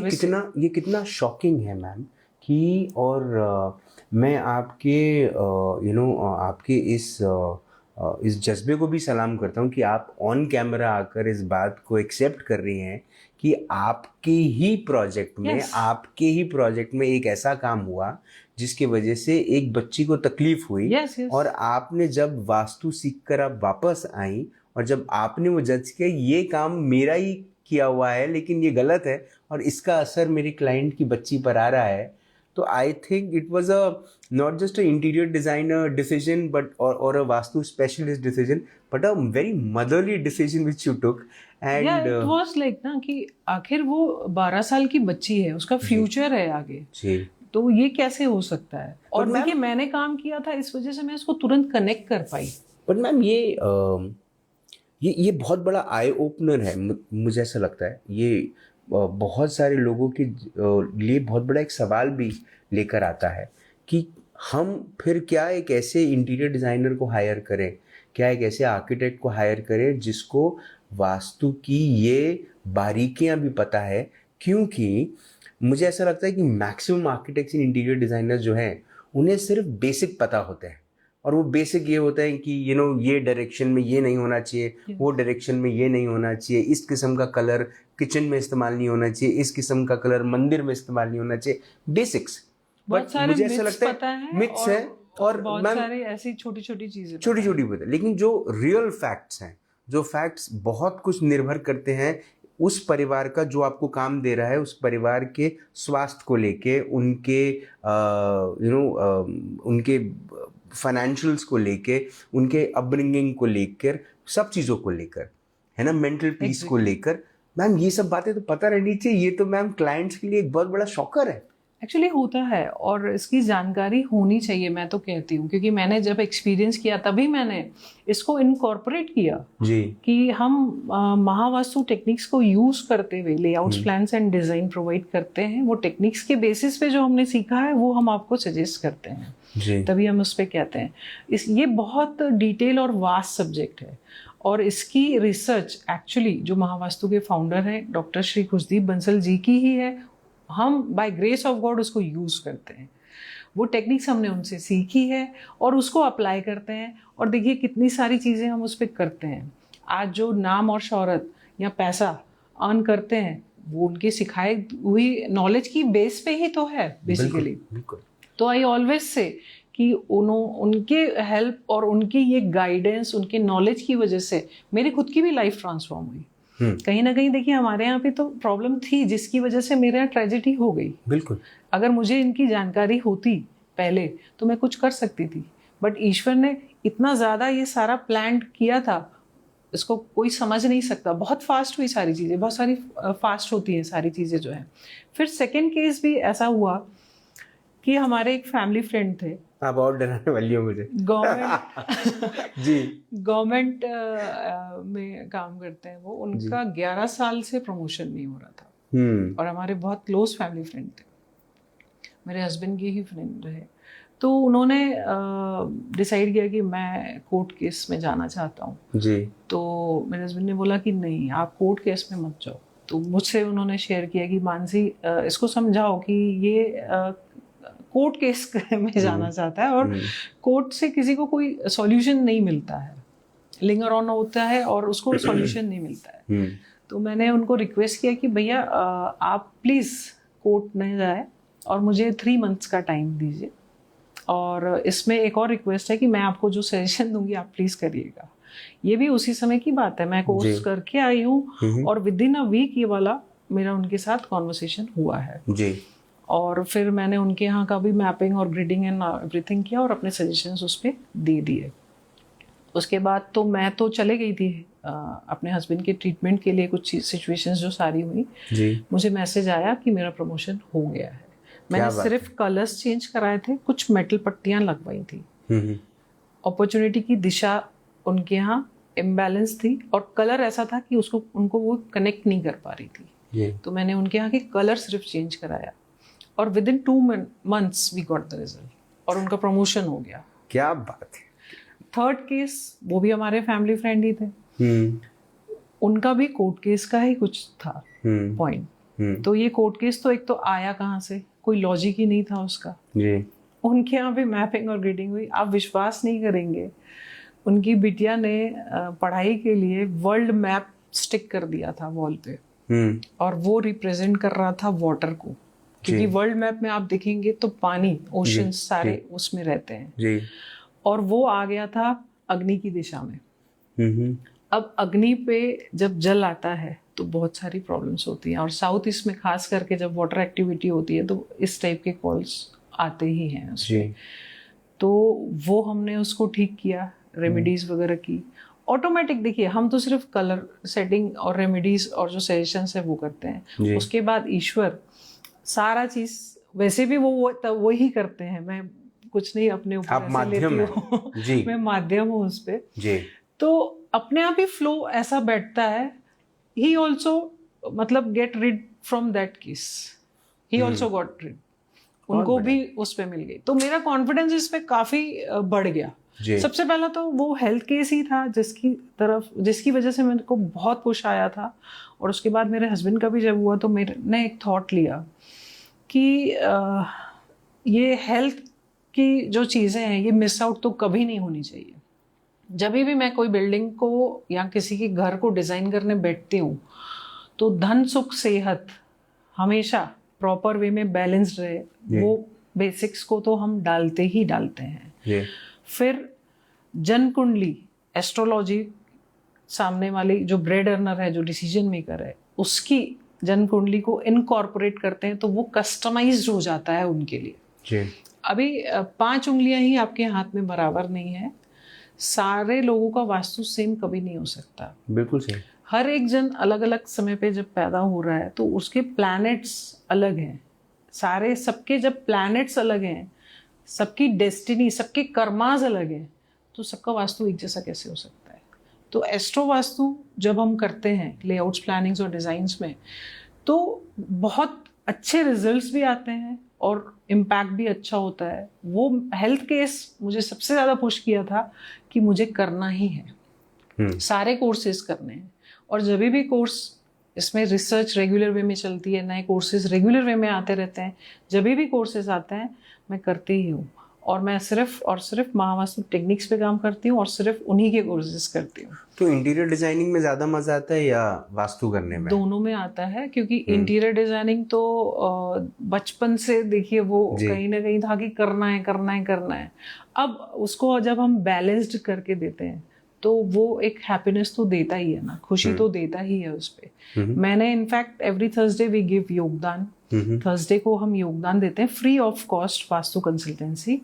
ये कितना शॉकिंग है मैम कि, और मैं आपके आपके इस इस जज्बे को भी सलाम करता हूँ कि आप ऑन कैमरा आकर इस बात को एक्सेप्ट कर रही हैं कि आपके ही प्रोजेक्ट में
Yes.
आपके ही प्रोजेक्ट में एक ऐसा काम हुआ जिसकी वजह से एक बच्ची को तकलीफ हुई।
Yes, yes.
और आपने जब वास्तु सीख कर आप वापस आई और जब आपने वो जज किया ये काम मेरा ही किया हुआ है लेकिन ये गलत है और इसका असर मेरी क्लाइंट की बच्ची पर आ रहा है, तो I think it was a not just a interior designer decision but और a vastu specialist decision but a very motherly decision which you took.
Yeah
and
it was like ना कि आखिर वो 12 साल की बच्ची है, उसका फ्यूचर है आगे,
जी
तो ये कैसे हो सकता है। और
But
देखिए
ma'am-
मैंने काम किया था, इस वजह से मैं इसको तुरंत कनेक्ट कर पाई।
बट मैम ये बहुत बड़ा आई ओपनर है। मुझे ऐसा लगता है ये बहुत सारे लोगों के लिए बहुत बड़ा एक सवाल भी लेकर आता है कि हम फिर क्या एक ऐसे इंटीरियर डिज़ाइनर को हायर करें, क्या एक ऐसे आर्किटेक्ट को हायर करें जिसको वास्तु की ये बारीकियां भी पता है। क्योंकि मुझे ऐसा लगता है कि maximum architects and interior designer जो हैं उन्हें सिर्फ बेसिक पता होते हैं और वो बेसिक ये होता है कि ये डायरेक्शन में ये नहीं होना चाहिए, वो डायरेक्शन में ये नहीं होना चाहिए, इस किस्म का कलर किचन में इस्तेमाल नहीं होना चाहिए, इस किस्म का कलर मंदिर में इस्तेमाल नहीं होना चाहिए, बेसिक्स।
बहुत सारे
मुझे ऐसा
myths
लगता
पता है
मिथ्स है और
बहुत
मैम
सारे ऐसी छोटी छोटी चीजें
छोटी छोटी बात है, लेकिन जो रियल फैक्ट्स हैं, जो फैक्ट्स बहुत कुछ निर्भर करते हैं उस परिवार का जो आपको काम दे रहा है, उस परिवार के स्वास्थ्य को लेके, उनके उनके फाइनेंशियल्स को लेके, उनके अपब्रिंगिंग को लेकर, सब चीज़ों को लेकर, है ना, मेंटल पीस को लेकर। मैम ये सब बातें तो पता रहनी चाहिए। ये तो मैम क्लाइंट्स के लिए एक बहुत बड़ा शॉकर है।
एक्चुअली होता है और इसकी जानकारी होनी चाहिए, मैं तो कहती हूँ, क्योंकि मैंने जब एक्सपीरियंस किया तभी मैंने इसको इनकॉर्पोरेट किया
जी
कि हम महावास्तु टेक्निक्स को यूज करते हुए layouts, plans and design provide करते हैं। वो टेक्निक्स के बेसिस पे जो हमने सीखा है वो हम आपको सजेस्ट करते हैं
जी
तभी हम उस पर कहते हैं। ये बहुत डिटेल और वास्ट सब्जेक्ट है और इसकी रिसर्च एक्चुअली जो महावास्तु के फाउंडर हैं डॉक्टर श्री खुशदीप बंसल जी की ही है। हम बाय ग्रेस ऑफ गॉड उसको यूज़ करते हैं, वो टेक्निक्स हमने उनसे सीखी है और उसको अप्लाई करते हैं। और देखिए कितनी सारी चीज़ें हम उस पर करते हैं। आज जो नाम और शोहरत या पैसा अर्न करते हैं वो उनके सिखाई हुई नॉलेज की बेस पे ही तो है बेसिकली।
बिल्कुल।
तो आई ऑलवेज से कि उनके हेल्प और उनकी ये गाइडेंस, उनके नॉलेज की वजह से मेरी खुद की भी लाइफ ट्रांसफॉर्म हुई। कहीं ना कहीं देखिए हमारे यहाँ पे तो प्रॉब्लम थी जिसकी वजह से मेरे यहाँ ट्रेजेडी हो गई।
बिल्कुल।
अगर मुझे इनकी जानकारी होती पहले तो मैं कुछ कर सकती थी, बट ईश्वर ने इतना ज़्यादा ये सारा प्लान किया था, इसको कोई समझ नहीं सकता। बहुत फास्ट हुई सारी चीज़ें, बहुत सारी फास्ट होती हैं सारी चीज़ें जो हैं। फिर सेकेंड केस भी ऐसा हुआ कि हमारे एक फैमिली फ्रेंड थे,
आप और डराने वाली हो मुझे।
गवर्नमेंट
जी
गवर्नमेंट में काम करते हैं वो। उनका 11 साल से प्रमोशन नहीं हो रहा था और हमारे बहुत क्लोज फैमिली फ्रेंड थे, मेरे हस्बैंड के ही फ्रेंड रहे। तो उन्होंने डिसाइड किया कि मैं कोर्ट केस में जाना चाहता हूँ
जी।
तो मेरे हस्बैंड ने बोला कि नहीं आप कोर्ट केस में मत जाओ। तो मुझसे उन्होंने शेयर किया कि मानसी इसको समझाओ कि ये कोर्ट केस में जाना चाहता है और कोर्ट से किसी को कोई सॉल्यूशन नहीं मिलता है, लिंगर ऑन होता है और उसको सॉल्यूशन नहीं मिलता है। तो मैंने उनको रिक्वेस्ट किया कि भैया आप प्लीज़ कोर्ट नहीं जाए और मुझे 3 मंथ्स का टाइम दीजिए, और इसमें एक और रिक्वेस्ट है कि मैं आपको जो सजेशन दूंगी आप प्लीज़ करिएगा। ये भी उसी समय की बात है, मैं कोर्स करके आई हूँ और विद इन अ वीक ये वाला मेरा उनके साथ कॉन्वर्सेशन हुआ है जी। और फिर मैंने उनके यहाँ का भी मैपिंग और ग्रिडिंग एंड एवरीथिंग किया और अपने सजेशंस उस पर दे दिए। उसके बाद तो मैं तो चले गई थी अपने हस्बैंड के ट्रीटमेंट के लिए। कुछ सिचुएशंस जो सारी हुई जी। मुझे मैसेज आया कि मेरा प्रमोशन हो गया है। मैंने सिर्फ कलर्स चेंज कराए थे, कुछ मेटल पट्टियाँ लगवाई थी। अपॉर्चुनिटी की दिशा उनके यहाँ इम्बैलेंस थी और कलर ऐसा था कि उनको वो कनेक्ट नहीं कर पा रही थी। तो मैंने उनके यहाँ के कलर सिर्फ चेंज कराया और within 2 months we got the result और उनका प्रमोशन हो गया।
क्या बात है।
थर्ड केस वो भी हमारे फैमिली फ्रेंड ही थे। उनका भी कोर्ट केस का ही कुछ था पॉइंट। तो ये कोर्ट केस तो एक तो आया कहाँ से, कोई लॉजिक ही नहीं था उसका जी। उनके यहाँ भी मैपिंग और ग्रिडिंग हुई। आप विश्वास नहीं करेंगे, उनकी बिटिया ने पढ़ाई के लिए वर्ल्ड मैप स्टिक कर दिया था वॉल पे, और वो रिप्रेजेंट कर रहा था वाटर को, क्योंकि वर्ल्ड मैप में आप देखेंगे तो पानी, ओशन सारे उसमें रहते हैं
जी।
और वो आ गया था अग्नि की दिशा में। अब अग्नि पे जब जल आता है तो बहुत सारी प्रॉब्लम्स होती हैं, और साउथ ईस्ट में खास करके जब वाटर एक्टिविटी होती है तो इस टाइप के कॉल्स आते ही हैं उसमें। तो वो हमने उसको ठीक किया, रेमेडीज वगैरह की, ऑटोमेटिक। देखिए, हम तो सिर्फ कलर सेटिंग और रेमेडीज और जो सजेशंस है वो करते हैं, उसके बाद ईश्वर सारा चीज, वैसे भी वो ही करते हैं, मैं कुछ नहीं अपने ऊपर ऐसे लेती हूँ मैं माध्यम हूँ उस पे जी। तो अपने आप ही फ्लो ऐसा बैठता है। ही ऑल्सो मतलब get rid from that case, he also got rid, उनको भी उस पे मिल गई। तो मेरा कॉन्फिडेंस इस पे काफी बढ़ गया। सबसे पहला तो वो हेल्थ केस ही था जिसकी वजह से मेरे को बहुत पुश आया था, और उसके बाद मेरे हस्बैंड का भी जब हुआ तो मैंने एक थॉट लिया कि ये हेल्थ की जो चीज़ें हैं ये मिस आउट तो कभी नहीं होनी चाहिए। जब भी मैं कोई बिल्डिंग को या किसी के घर को डिज़ाइन करने बैठती हूँ तो धन सुख सेहत हमेशा प्रॉपर वे में बैलेंस्ड रहे, वो बेसिक्स को तो हम डालते ही डालते हैं। फिर जन कुंडली, एस्ट्रोलॉजी, सामने वाली जो ब्रेड अर्नर है, जो डिसीजन मेकर है, उसकी जन कुंडली को इनकॉर्पोरेट करते हैं तो वो कस्टमाइज्ड हो जाता है उनके लिए। अभी 5 उंगलियां ही आपके हाथ में बराबर नहीं है, सारे लोगों का वास्तु सेम कभी नहीं हो सकता।
बिल्कुल सही।
हर एक जन अलग अलग समय पे जब पैदा हो रहा है तो उसके प्लैनेट्स अलग हैं, सारे सबके जब प्लैनेट्स अलग हैं, सबकी डेस्टिनी, सबके कर्माज अलग हैं, तो सबका वास्तु एक जैसा कैसे हो सकता है। तो एस्ट्रो वास्तु जब हम करते हैं लेआउट्स, प्लानिंग्स और डिज़ाइंस में, तो बहुत अच्छे रिजल्ट्स भी आते हैं और इम्पैक्ट भी अच्छा होता है। वो हेल्थ केस मुझे सबसे ज़्यादा पुश किया था कि मुझे करना ही है, सारे कोर्सेज करने हैं, और जब भी कोर्स, इसमें रिसर्च रेगुलर वे में चलती है, नए कोर्सेज रेगुलर वे में आते रहते हैं, जब भी कोर्सेज आते हैं मैं करती ही हूँ, और मैं सिर्फ और सिर्फ महावास्तु टेक्निक्स पे काम करती हूँ और सिर्फ उन्हीं के कोर्सेज करती हूँ।
तो इंटीरियर डिजाइनिंग में ज़्यादा मज़ा आता है या वास्तु करने में?
दोनों में आता है, क्योंकि इंटीरियर डिजाइनिंग तो बचपन से देखिए वो कहीं ना कहीं था कि करना है करना है करना है। अब उसको जब हम बैलेंस्ड करके देते हैं तो वो एक हैप्पीनेस तो देता ही है ना, खुशी तो देता ही है उस पे। मैंने in fact every Thursday we give योगदान, थर्सडे को हम योगदान देते हैं free of cost vastu consultancy,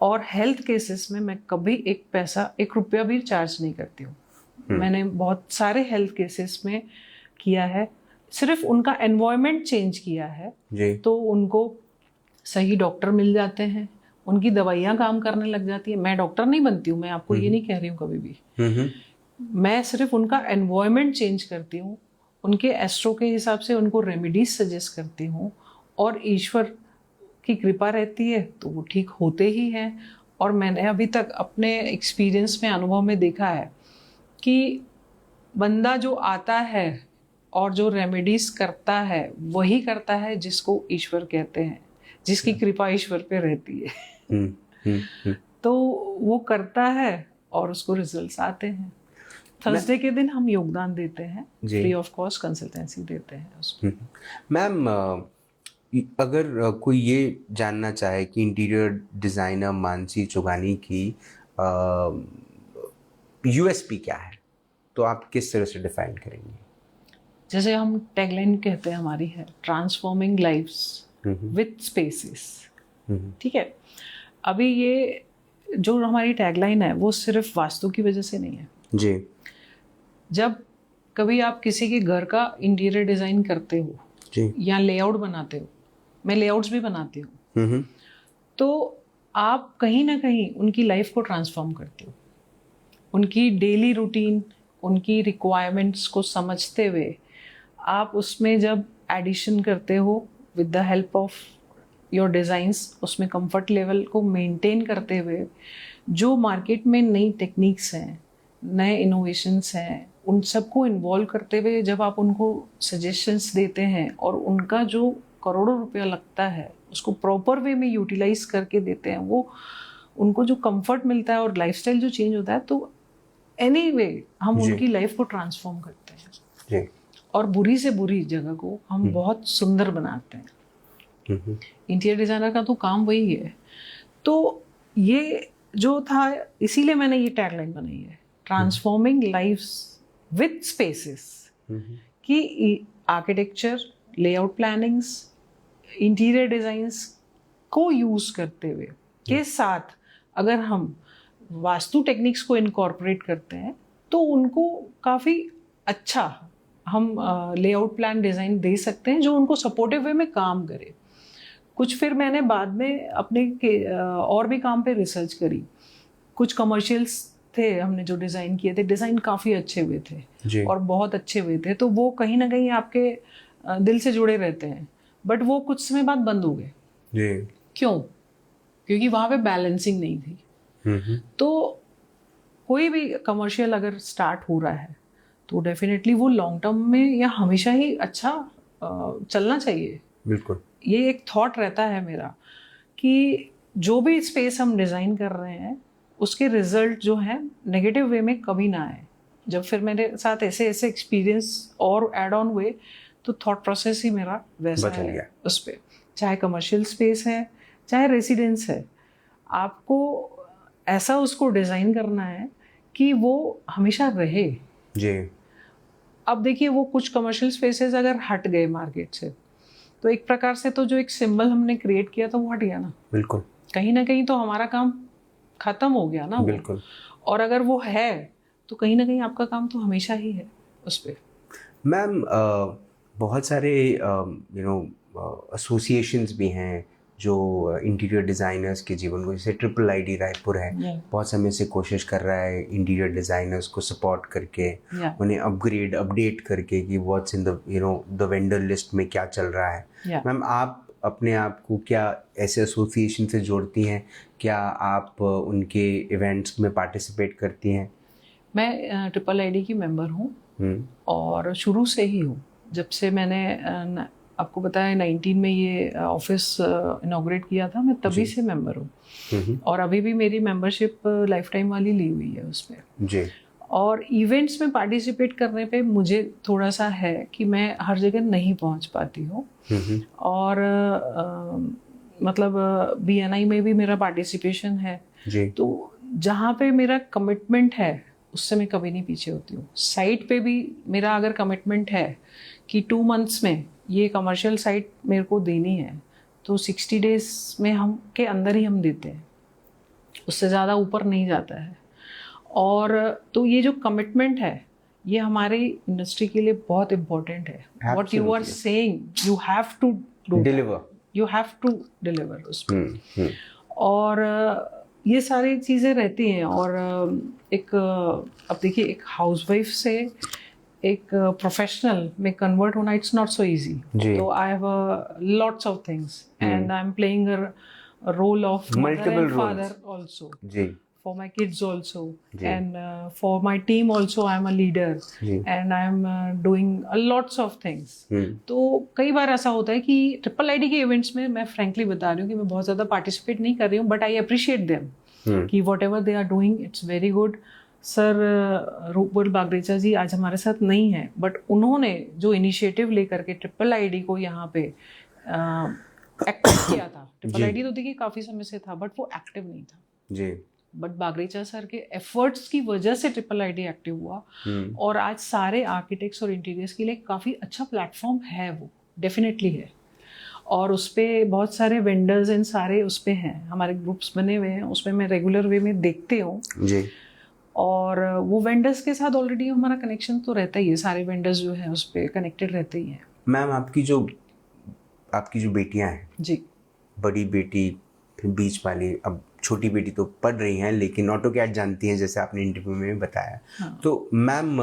और हेल्थ केसेस में मैं कभी एक रुपया भी चार्ज नहीं करती हूँ। मैंने बहुत सारे हेल्थ केसेस में किया है, सिर्फ उनका एनवायरनमेंट चेंज किया है तो उनको सही डॉक्टर मिल जाते हैं, उनकी दवाइयाँ काम करने लग जाती है। मैं डॉक्टर नहीं बनती हूँ, मैं आपको ये नहीं कह रही हूँ कभी भी, मैं सिर्फ उनका एनवायरनमेंट चेंज करती हूँ, उनके एस्ट्रो के हिसाब से उनको रेमेडीज सजेस्ट करती हूँ, और ईश्वर की कृपा रहती है तो वो ठीक होते ही हैं। और मैंने अभी तक अपने एक्सपीरियंस में, अनुभव में देखा है कि बंदा जो आता है और जो रेमेडीज करता है वही करता है जिसको ईश्वर कहते हैं, जिसकी कृपा ईश्वर पे रहती है। तो वो करता है और उसको रिजल्ट्स आते हैं। थर्सडे के दिन हम योगदान देते हैं, फ्री ऑफ कॉस्ट कंसल्टेंसी देते हैं उसमें।
मैम, अगर कोई ये जानना चाहे कि इंटीरियर डिज़ाइनर मानसी चुगानी की यूएसपी क्या है, तो आप किस तरह से डिफाइन करेंगे?
जैसे हम टैगलाइन कहते हैं हमारी है, ट्रांसफॉर्मिंग लाइव्स विथ स्पेसेस। ठीक है, अभी ये जो हमारी टैगलाइन है वो सिर्फ वास्तु की वजह से नहीं है
जी।
जब कभी आप किसी के घर का इंटीरियर डिज़ाइन करते हो
जी,
या लेआउट बनाते हो, मैं लेआउट्स भी बनाती हूँ, तो आप कहीं ना कहीं उनकी लाइफ को ट्रांसफॉर्म करते हो। उनकी डेली रूटीन, उनकी रिक्वायरमेंट्स को समझते हुए आप उसमें जब एडिशन करते हो with the help of your designs, उसमें कंफर्ट लेवल को मेंटेन करते हुए जो मार्केट में नई टेक्निक्स हैं, नए इनोवेशंस हैं, उन सबको इन्वॉल्व करते हुए जब आप उनको सजेशंस देते हैं और उनका जो करोड़ों रुपया लगता है उसको प्रॉपर वे में यूटिलाइज करके देते हैं, उनको जो कंफर्ट मिलता है और लाइफस्टाइल जो चेंज होता है, तो एनीवे हम
जी।
उनकी लाइफ को ट्रांसफॉर्म करते हैं
जी।
और बुरी से बुरी जगह को हम बहुत सुंदर बनाते हैं। इंटीरियर डिजाइनर का तो काम वही है। तो ये जो था, इसीलिए मैंने ये टैगलाइन बनाई है, ट्रांसफॉर्मिंग लाइव्स विद स्पेसेस, कि architecture, layout plannings, interior designs को यूज करते हुए के साथ अगर हम वास्तु टेक्निक्स को इनकॉर्पोरेट करते हैं तो उनको काफ़ी अच्छा हम लेआउट प्लान डिज़ाइन दे सकते हैं जो उनको सपोर्टिव वे में काम करे। कुछ फिर मैंने बाद में अपने और भी काम पे रिसर्च करी। कुछ कमर्शियल्स थे हमने जो डिज़ाइन किए थे, डिज़ाइन काफ़ी अच्छे हुए थे और बहुत अच्छे हुए थे, तो वो कहीं ना कहीं आपके दिल से जुड़े रहते हैं, बट वो कुछ समय बाद बंद हो गए। क्यों? क्योंकि वहाँ पे बैलेंसिंग नहीं थी। तो कोई भी कमर्शियल अगर स्टार्ट हो रहा है तो डेफिनेटली वो लॉन्ग टर्म में या हमेशा ही अच्छा चलना चाहिए।
बिल्कुल,
ये एक थॉट रहता है मेरा कि जो भी स्पेस हम डिज़ाइन कर रहे हैं उसके रिजल्ट जो है नेगेटिव वे में कभी ना आए। जब फिर मेरे साथ ऐसे ऐसे एक्सपीरियंस और ऐड ऑन हुए तो थॉट प्रोसेस ही मेरा वैसा
बदल गया।
है उस पर। चाहे कमर्शियल स्पेस है चाहे रेसिडेंस है, आपको ऐसा उसको डिज़ाइन करना है कि वो हमेशा रहे।
जी।
अब देखिए, वो कुछ कमर्शियल स्पेसेस अगर हट गए मार्केट से तो एक प्रकार से तो जो एक सिंबल हमने क्रिएट किया था वो हट गया ना।
बिल्कुल,
कहीं ना कहीं तो हमारा काम खत्म हो गया ना।
बिल्कुल।
और अगर वो है तो कहीं ना कहीं आपका काम तो हमेशा ही है उस पर।
मैम, बहुत सारे एसोसिएशंस भी हैं जो इंटीरियर डिज़ाइनर्स के जीवन को, जैसे ट्रिपल आईडी रायपुर है, बहुत समय से कोशिश कर रहा है इंटीरियर डिज़ाइनर्स को सपोर्ट करके, उन्हें अपडेट करके कि what's in the vendor list में क्या चल रहा है। मैम, आप अपने आप को क्या ऐसे एसोसिएशन से जोड़ती हैं? क्या आप उनके इवेंट्स में पार्टिसिपेट करती हैं?
मैं ट्रिपल आईडी की मेंबर हूँ और शुरू से ही हूँ। जब से मैंने आपको बताया 19 में ये ऑफिस इनॉग्रेट किया था, मैं तभी से मेंबर हूँ और अभी भी मेरी मेंबरशिप लाइफ टाइम वाली ली हुई है उस पर जी। और इवेंट्स में पार्टिसिपेट करने पे मुझे थोड़ा सा है कि मैं हर जगह नहीं पहुँच पाती हूँ और मतलब BNI में भी मेरा पार्टिसिपेशन है जी। तो जहाँ पे मेरा कमिटमेंट है उससे मैं कभी नहीं पीछे होती हूँ। साइट पे भी मेरा अगर कमिटमेंट है कि 2 months में ये कमर्शियल साइट मेरे को देनी है तो 60 days में हम के अंदर ही हम देते हैं, उससे ज़्यादा ऊपर नहीं जाता है। और तो ये जो कमिटमेंट है ये हमारी इंडस्ट्री के लिए बहुत इम्पोर्टेंट है। What you are saying you have to deliver, you have to deliver उस पर। और ये सारी चीज़ें रहती हैं। और एक अब देखिए, एक हाउसवाइफ से एक प्रोफेशनल में कन्वर्ट होना इट्स नॉट सो इजी। तो I have lots of things and I am playing a role of mother and father also जी, for my kids also and for my team also I am a leader and I am doing a lots of things। तो कई बार ऐसा होता है कि triple ID के events में मैं फ्रैंकली बता रही हूँ कि मैं बहुत ज़्यादा पार्टिसिपेट नहीं कर रही हूँ, बट आई अप्रिशिएट देम कि whatever they are doing it's very good. Sir Rupal Bagrecha ji आज हमारे साथ नहीं है, बट उन्होंने जो इनिशिएटिव लेकर के ट्रिपल आईडी को यहाँ पे एक्टिव किया था। ट्रिपल आईडी तो देखिए काफ़ी समय से था बट वो एक्टिव नहीं था जी, बट बागरेचा सर के एफर्ट्स की वजह से ट्रिपल आईडी एक्टिव हुआ और आज सारे आर्किटेक्ट्स और इंटीरियर्स के लिए काफ़ी अच्छा प्लेटफॉर्म है, वो डेफिनेटली है। और उस पर बहुत सारे वेंडर्स एंड सारे उस पर हैं, हमारे ग्रुप्स बने हुए हैं, उसमें मैं रेगुलर वे में देखती हूँ जी। और वो वेंडर्स के साथ ऑलरेडी हमारा कनेक्शन तो रहता ही है, सारे वेंडर्स जो है उस पर कनेक्टेड रहते ही हैं।
मैम, आपकी जो बेटियाँ हैं जी, बड़ी बेटी फिर बीच वाली, अब छोटी बेटी तो पढ़ रही हैं लेकिन ऑटोकैड जानती हैं जैसे आपने इंटरव्यू में बताया। हाँ। तो मैम,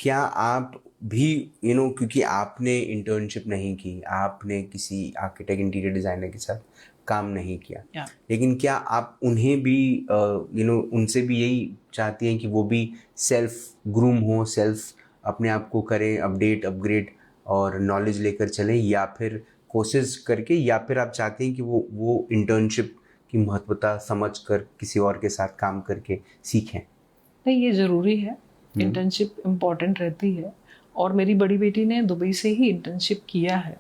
क्या आप भी क्योंकि आपने इंटर्नशिप नहीं की, आपने किसी आर्किटेक्ट इंटीरियर डिज़ाइनर के साथ काम नहीं किया, लेकिन क्या आप उन्हें भी उनसे भी यही चाहती हैं कि वो भी सेल्फ ग्रूम हो, सेल्फ अपने आप को करें अपडेट अपग्रेड और नॉलेज लेकर चलें, या फिर कोशिश करके, या फिर आप चाहते हैं कि वो इंटर्नशिप की की महत्वता समझ कर किसी और के साथ काम करके सीखें?
नहीं, ये ज़रूरी है, इंटर्नशिप इम्पॉर्टेंट रहती है। और मेरी बड़ी बेटी ने दुबई से ही इंटर्नशिप किया है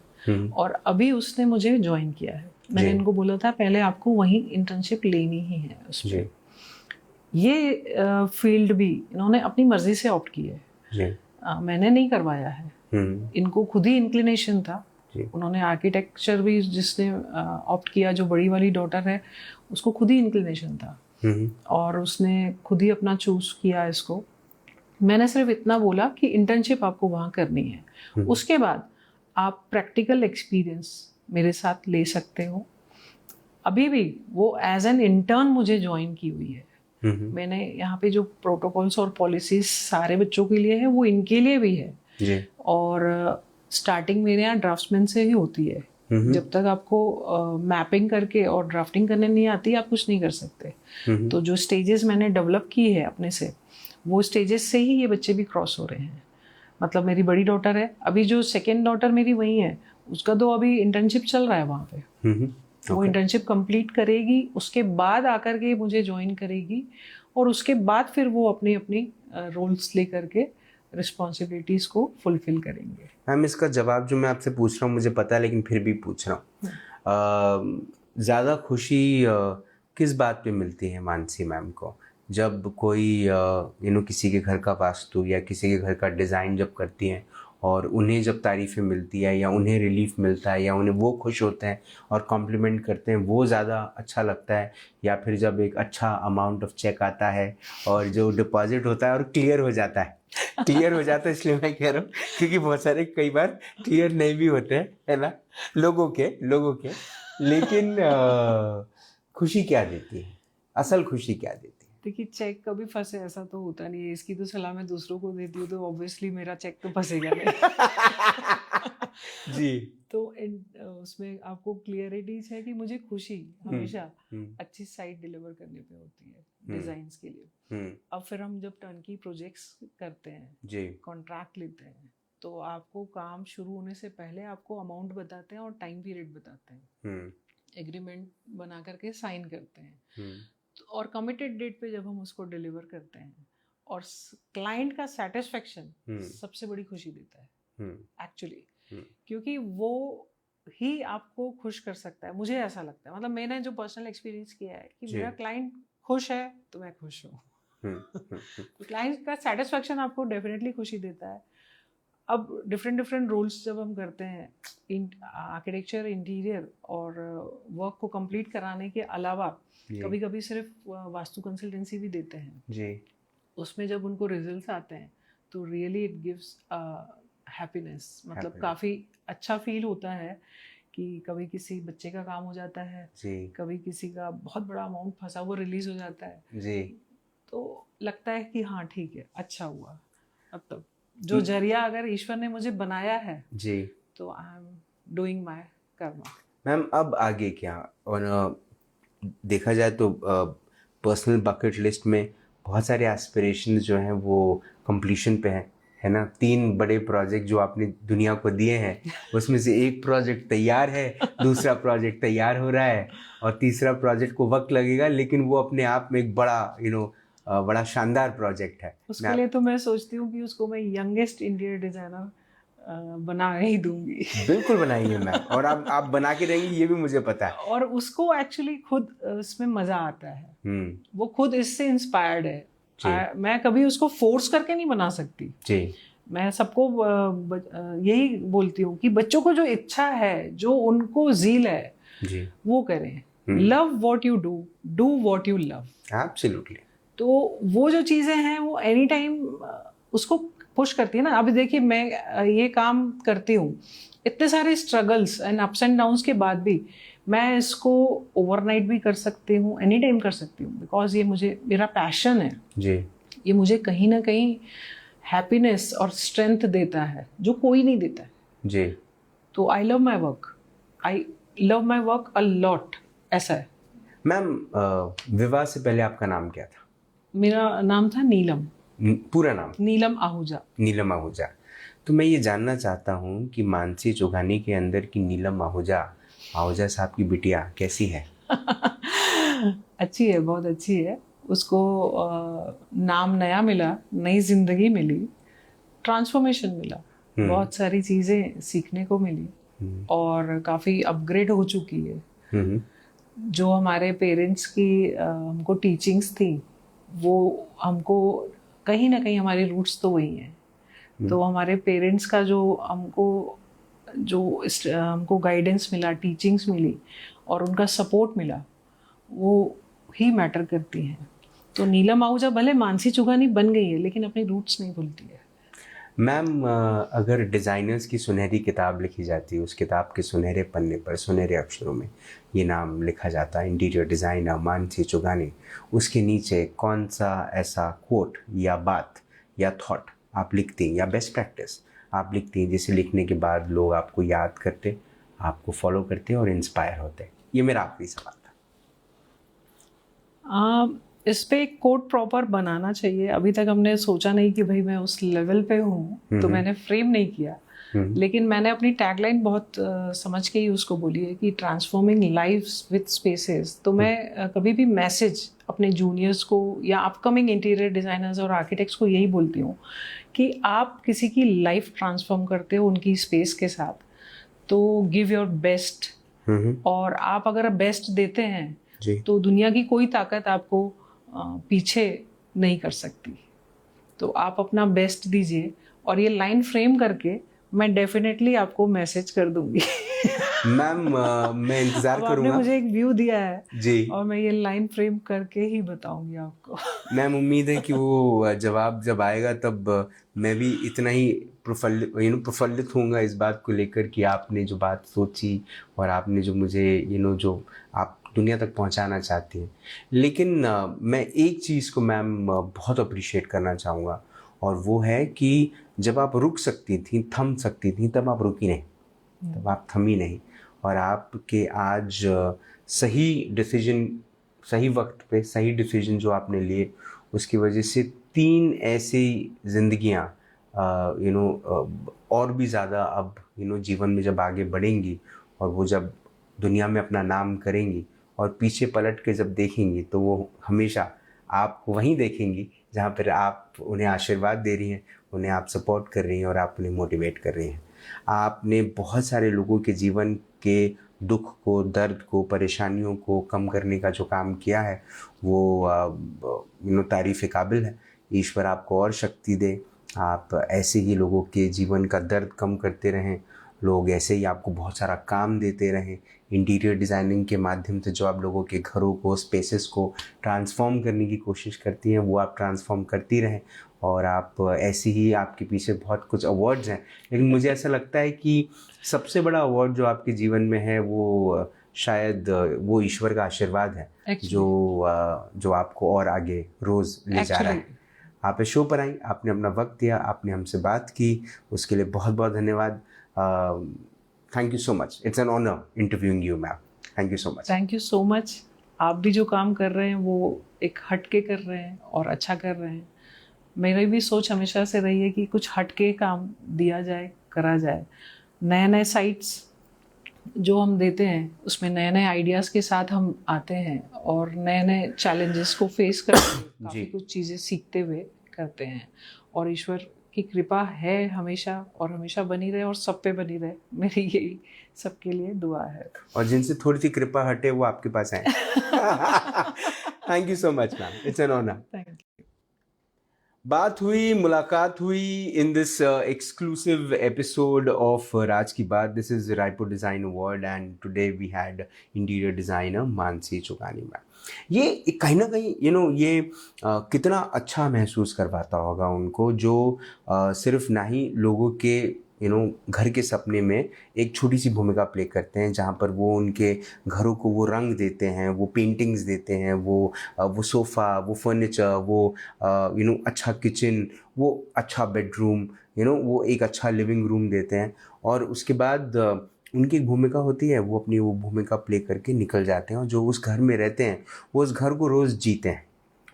और अभी उसने मुझे ज्वाइन किया है। मैंने इनको बोला था पहले आपको वहीं इंटर्नशिप लेनी ही है उसमें। ये फील्ड भी इन्होंने अपनी मर्जी से ऑप्ट की है, मैंने नहीं करवाया है। इनको खुद ही इंक्लिनेशन था। उन्होंने आर्किटेक्चर भी जिसने ऑप्ट किया, जो बड़ी वाली डॉटर है, उसको खुद ही इंक्लिनेशन था और उसने खुद ही अपना चूज किया इसको। मैंने सिर्फ इतना बोला कि इंटर्नशिप आपको वहाँ करनी है, उसके बाद आप प्रैक्टिकल एक्सपीरियंस मेरे साथ ले सकते हो। अभी भी वो एज एन इंटर्न मुझे ज्वाइन की हुई है। मैंने यहाँ पे जो प्रोटोकॉल्स और पॉलिसीज सारे बच्चों के लिए है, वो इनके लिए भी है। और स्टार्टिंग मेरे यहाँ ड्राफ्ट्समैन से ही होती है। जब तक आपको मैपिंग करके और ड्राफ्टिंग करने नहीं आती, आप कुछ नहीं कर सकते। तो जो स्टेजेस मैंने डेवलप की है अपने से, वो स्टेजेस से ही ये बच्चे भी क्रॉस हो रहे हैं। मतलब मेरी बड़ी डॉटर है, अभी जो सेकेंड डॉटर मेरी वही है, उसका तो अभी इंटर्नशिप चल रहा है वहाँ पे। वो इंटर्नशिप कंप्लीट करेगी, उसके बाद आकर के मुझे ज्वाइन करेगी और उसके बाद फिर वो अपनी अपनी रोल्स लेकर के रिस्पॉन्सिबिलिटीज़ को फुलफिल करेंगे।
मैम, इसका जवाब जो मैं आपसे पूछ रहा हूँ मुझे पता है, लेकिन फिर भी पूछ रहा हूँ। ज़्यादा खुशी किस बात पे मिलती है मानसी मैम को? जब कोई किसी के घर का वास्तु या किसी के घर का डिज़ाइन जब करती हैं और उन्हें जब तारीफ़ें मिलती है या उन्हें रिलीफ मिलता है या उन्हें वो खुश होते हैं और कॉम्प्लीमेंट करते हैं, वो ज़्यादा अच्छा लगता है? या फिर जब एक अच्छा अमाउंट ऑफ चेक आता है और जो डिपॉजिट होता है और क्लियर हो जाता है? क्लियर हो जाता है इसलिए मैं कह रहा हूँ क्योंकि बहुत सारे कई बार क्लियर नहीं भी होते हैं, है ना, लोगों के। लेकिन खुशी क्या देती है? असल खुशी क्या देती है?
देखिए, चेक कभी फंसे ऐसा तो होता नहीं है। इसकी तो सलाह मैं दूसरों को देती हूँ, तो ऑब्वियसली मेरा चेक तो फंसेगा नहीं।
जी।
तो उसमें आपको क्लियरिटी है कि मुझे खुशी हमेशा अच्छी साइट डिलीवर करने पे होती है डिजाइन्स के लिए। अब फिर हम जब टर्नकी प्रोजेक्ट्स करते हैं, कॉन्ट्रैक्ट लेते हैं, तो आपको काम शुरू होने से पहले आपको अमाउंट बताते हैं और टाइम पीरियड बताते हैं, एग्रीमेंट बना करके साइन करते हैं। और कमिटेड डेट पे जब हम उसको डिलीवर करते हैं और क्लाइंट का सेटिस्फेक्शन सबसे बड़ी खुशी देता है एक्चुअली, क्योंकि वो ही आपको खुश कर सकता है। मुझे ऐसा लगता है, मतलब मैंने जो पर्सनल एक्सपीरियंस किया है कि मेरा क्लाइंट खुश है तो मैं खुश हूँ। क्लाइंट का सेटिस्फेक्शन आपको डेफिनेटली खुशी देता है। अब डिफरेंट रोल्स जब हम करते हैं, आर्किटेक्चर, इंटीरियर और वर्क को कंप्लीट कराने के अलावा कभी कभी सिर्फ वास्तु कंसल्टेंसी भी देते हैं जी। उसमें जब उनको रिजल्ट्स आते हैं तो रियली इट गिव्स हैप्पीनेस। मतलब काफ़ी अच्छा फील होता है कि कभी किसी बच्चे का काम हो जाता है जी, कभी किसी का बहुत बड़ा अमाउंट फंसा वो रिलीज हो जाता है जी, तो लगता है कि हाँ ठीक है, अच्छा हुआ। मतलब जो जरिया अगर ईश्वर ने मुझे बनाया है जी, तो आई am doing my Karma. Ma'am,
अब आगे क्या? और देखा जाए तो पर्सनल बकेट लिस्ट में बहुत सारे एस्पिरेशंस जो हैं वो कंप्लीशन पे हैं, है ना। 3 बड़े प्रोजेक्ट जो आपने दुनिया को दिए हैं, उसमें से एक प्रोजेक्ट तैयार है, दूसरा प्रोजेक्ट तैयार हो रहा है और तीसरा प्रोजेक्ट को वक्त लगेगा, लेकिन वो अपने आप में एक बड़ा बड़ा शानदार प्रोजेक्ट है।
उसके लिए तो मैं सोचती हूँ कि उसको मैं यंगेस्ट इंटीरियर डिजाइनर बना ही दूंगी।
बिल्कुल बनाएंगे मैम, और आप बना के देंगी, ये भी मुझे पता है।
और उसको एक्चुअली खुद इसमें मजा आता है, वो खुद इससे इंस्पायर्ड है। मैं कभी उसको फोर्स करके नहीं बना सकती जी। मैं सबको यही बोलती हूँ कि बच्चों को जो इच्छा है, जो उनको ज़ील है जी, वो करें। Love what you do what you love.
Absolutely.
तो वो जो चीज़ें हैं वो एनी टाइम उसको पुश करती है ना। अभी देखिए, मैं ये काम करती हूँ, इतने सारे struggles and ups and downs के बाद भी मैं इसको ओवरनाइट भी कर सकती हूँ, एनी टाइम कर सकती हूँ, बिकॉज ये मेरा पैशन है जी। ये मुझे कहीं ना कहीं हैप्पीनेस और स्ट्रेंथ देता है जो कोई नहीं देता है जी। तो I love my work a lot, ऐसा है।
मैम, विवाह से पहले आपका नाम क्या था?
मेरा नाम था नीलम।
पूरा नाम?
नीलम आहूजा।
नीलम आहूजा। तो मैं ये जानना चाहता हूँ कि मानसी चोघानी के अंदर की नीलम आहूजा साहब की बिटिया कैसी है?
अच्छी है, बहुत अच्छी है। उसको नाम नया मिला, नई जिंदगी मिली, ट्रांसफॉर्मेशन मिला, बहुत सारी चीज़ें सीखने को मिली और काफ़ी अपग्रेड हो चुकी है। जो हमारे पेरेंट्स की हमको टीचिंग्स थी, वो हमको कहीं ना कहीं हमारे रूट्स तो वही हैं। तो हमारे पेरेंट्स का जो हमको गाइडेंस मिला, टीचिंग्स मिली और उनका सपोर्ट मिला, वो ही मैटर करती हैं। तो नीलम आहूजा भले मानसी चुगानी बन गई है, लेकिन अपने रूट्स नहीं भूलती है।
मैम, अगर डिज़ाइनर्स की सुनहरी किताब लिखी जाती है, उस किताब के सुनहरे पन्ने पर सुनहरे अक्षरों में ये नाम लिखा जाता है, इंटीरियर डिज़ाइनर मानसी चुगानी, उसके नीचे कौन सा ऐसा कोट या बात या थॉट आप लिखती हैं या बेस्ट प्रैक्टिस आप लिखती हैं जिसे लिखने के बाद लोग आपको याद करते, आपको फॉलो करते और इंस्पायर होते? ये मेरा आखिरी सवाल था।
इस पे एक कोड प्रॉपर बनाना चाहिए। अभी तक हमने सोचा नहीं कि भाई मैं उस लेवल पे हूँ, तो मैंने फ्रेम नहीं किया। लेकिन मैंने अपनी टैगलाइन बहुत समझ के ही उसको बोली है कि ट्रांसफॉर्मिंग लाइव्स विद स्पेसेस। तो मैं कभी भी मैसेज अपने जूनियर्स को या अपकमिंग इंटीरियर डिज़ाइनर्स और आर्किटेक्ट्स को यही बोलती हूँ कि आप किसी की लाइफ ट्रांसफॉर्म करते हो उनकी स्पेस के साथ, तो गिव योर बेस्ट। और आप अगर बेस्ट देते हैं तो दुनिया की कोई ताकत आपको पीछे नहीं कर सकती। तो आप अपना बेस्ट दीजिए और ये लाइन फ्रेम करके मैं डेफिनेटली आपको मैसेज कर दूंगी।
मैम, मैं इंतज़ार करूँगा।
आपने मुझे एक व्यू दिया है
जी,
और मैं ये लाइन फ्रेम करके ही बताऊंगी आपको।
मैम उम्मीद है कि वो जवाब जब आएगा तब मैं भी इतना ही प्रफुल्लित होऊंगा इस बात को लेकर कि आपने जो बात सोची और आपने जो मुझे जो आप दुनिया तक पहुंचाना चाहती हैं। लेकिन मैं एक चीज़ को मैम बहुत अप्रिशिएट करना चाहूँगा, और वो है कि जब आप रुक सकती थी, थम सकती थी, तब आप रुकी नहीं, तब आप थमी नहीं, और आपके आज सही डिसीजन, सही वक्त पे सही डिसीजन जो आपने लिए, उसकी वजह से 3 ऐसी ज़िंदगियाँ और भी ज़्यादा अब जीवन में जब आगे बढ़ेंगी और वो जब दुनिया में अपना नाम करेंगी और पीछे पलट के जब देखेंगी, तो वो हमेशा आपको वहीं देखेंगी जहाँ पर आप उन्हें आशीर्वाद दे रही हैं, उन्हें आप सपोर्ट कर रही हैं और आप उन्हें मोटिवेट कर रही हैं। आपने बहुत सारे लोगों के जीवन के दुख को, दर्द को, परेशानियों को कम करने का जो काम किया है, वो तारीफ़ काबिल है। ईश्वर आपको और शक्ति दे, आप ऐसे ही लोगों के जीवन का दर्द कम करते रहें, लोग ऐसे ही आपको बहुत सारा काम देते रहें। इंटीरियर डिज़ाइनिंग के माध्यम से जो आप लोगों के घरों को, स्पेसेस को ट्रांसफॉर्म करने की कोशिश करती हैं, वो आप ट्रांसफॉर्म करती रहें। और आप ऐसे ही, आपके पीछे बहुत कुछ अवार्ड्स हैं, लेकिन मुझे ऐसा लगता है कि सबसे बड़ा अवार्ड जो आपके जीवन में है वो शायद वो ईश्वर का आशीर्वाद है जो आपको और आगे रोज़ ले जा रहा है। आप इस शो पर आई, आपने अपना वक्त दिया, आपने हमसे बात की, उसके लिए बहुत बहुत धन्यवाद। Thank you so much, it's an honour interviewing you ma'am. Thank you so much.
Thank you so much. आप भी जो काम कर रहे हैं वो एक हटके कर रहे हैं और अच्छा कर रहे हैं। मेरी भी सोच हमेशा से रही है कि कुछ हटके काम दिया जाए, करा जाए। नए नए साइट्स जो हम देते हैं उसमें नए नए आइडियाज़ के साथ हम आते हैं और नए नए चैलेंजेस को फेस करके काफ़ी कुछ चीज़ें सीखते हुए करते हैं। और ईश्वर की कृपा है हमेशा और हमेशा बनी रहे और सब पे बनी रहे, मेरी यही सबके लिए दुआ है।
और जिनसे थोड़ी सी कृपा हटे वो आपके पास आए। Thank you so much ma'am, it's an honour.
Thank you.
बात हुई, मुलाकात हुई in this exclusive episode of राज की बात। This is Raipur design award and today we had interior designer Mansi Chugani ma'am. ये कहीं ना कहीं ये कितना अच्छा महसूस करवाता होगा उनको, जो सिर्फ ना ही लोगों के घर के सपने में एक छोटी सी भूमिका प्ले करते हैं, जहाँ पर वो उनके घरों को वो रंग देते हैं, वो पेंटिंग्स देते हैं, वो सोफ़ा, वो फर्नीचर, वो अच्छा किचन, वो अच्छा बेडरूम, वो एक अच्छा लिविंग रूम देते हैं। और उसके बाद उनकी एक भूमिका होती है, वो अपनी वो भूमिका प्ले करके निकल जाते हैं, और जो उस घर में रहते हैं वो उस घर को रोज़ जीते हैं,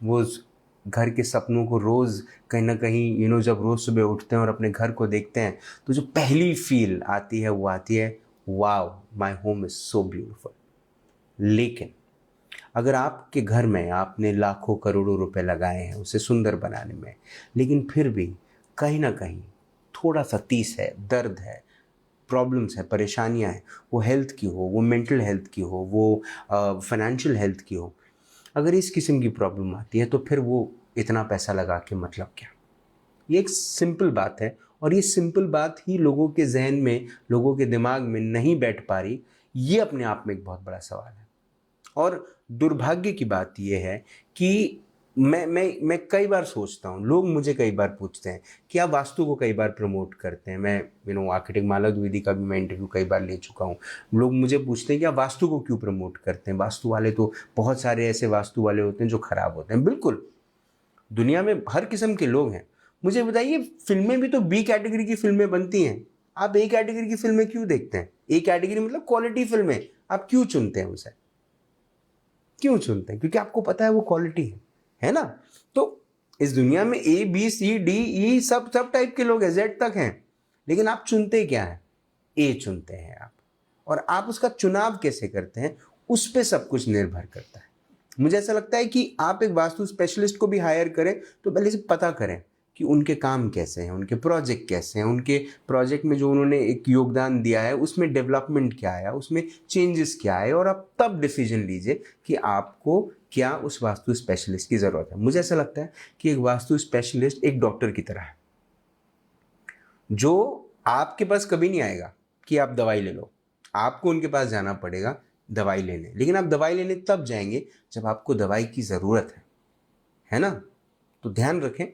वो उस घर के सपनों को रोज़ कहीं ना कहीं जब रोज़ सुबह उठते हैं और अपने घर को देखते हैं, तो जो पहली फील आती है वो आती है, wow my home is so beautiful. लेकिन अगर आपके घर में आपने लाखों करोड़ों रुपए लगाए हैं उसे सुंदर बनाने में, लेकिन फिर भी कहीं ना कहीं थोड़ा सा तीस है, दर्द है, प्रॉब्लम्स है, परेशानियां हैं, वो हेल्थ की हो, वो मेंटल हेल्थ की हो, वो फाइनेंशियल हेल्थ की हो, अगर इस किस्म की प्रॉब्लम आती है तो फिर वो इतना पैसा लगा के मतलब क्या। ये एक सिंपल बात है, और ये सिंपल बात ही लोगों के जहन में, लोगों के दिमाग में नहीं बैठ पा रही। ये अपने आप में एक बहुत बड़ा सवाल है। और दुर्भाग्य की बात यह है कि मैं कई बार सोचता हूँ, लोग मुझे कई बार पूछते हैं कि आप वास्तु को कई बार प्रमोट करते हैं। मैं आर्किटेक्ट माला द्विवेदी का भी मैं इंटरव्यू कई बार ले चुका हूँ। लोग मुझे पूछते हैं कि आप वास्तु को क्यों प्रमोट करते हैं, वास्तु वाले तो बहुत सारे ऐसे वास्तु वाले होते हैं जो खराब होते हैं। बिल्कुल, दुनिया में हर किस्म के लोग हैं। मुझे बताइए, फिल्में भी तो बी कैटेगरी की फिल्में बनती हैं, आप ए कैटेगरी की फिल्में क्यों देखते हैं? ए कैटेगरी मतलब क्वालिटी फिल्में आप क्यों चुनते हैं? उसे क्यों चुनते हैं? क्योंकि आपको पता है वो क्वालिटी है ना। तो इस दुनिया में A B C D E सब सब टाइप के लोग हैं, जेड तक हैं, लेकिन आप चुनते क्या है? ए चुनते हैं आप। और आप उसका चुनाव कैसे करते हैं, उस पर सब कुछ निर्भर करता है। मुझे ऐसा लगता है कि आप एक वास्तु स्पेशलिस्ट को भी हायर करें तो पहले से पता करें कि उनके काम कैसे हैं, उनके प्रोजेक्ट कैसे हैं, उनके प्रोजेक्ट में जो उन्होंने एक योगदान दिया है उसमें डेवलपमेंट क्या है, उसमें चेंजेस क्या है, और आप तब डिसीजन लीजिए कि आपको क्या उस वास्तु स्पेशलिस्ट की ज़रूरत है। मुझे ऐसा लगता है कि एक वास्तु स्पेशलिस्ट एक डॉक्टर की तरह है, जो आपके पास कभी नहीं आएगा कि आप दवाई ले लो। आपको उनके पास जाना पड़ेगा दवाई लेने, लेकिन आप दवाई लेने तब जाएंगे जब आपको दवाई की ज़रूरत है ना। तो ध्यान रखें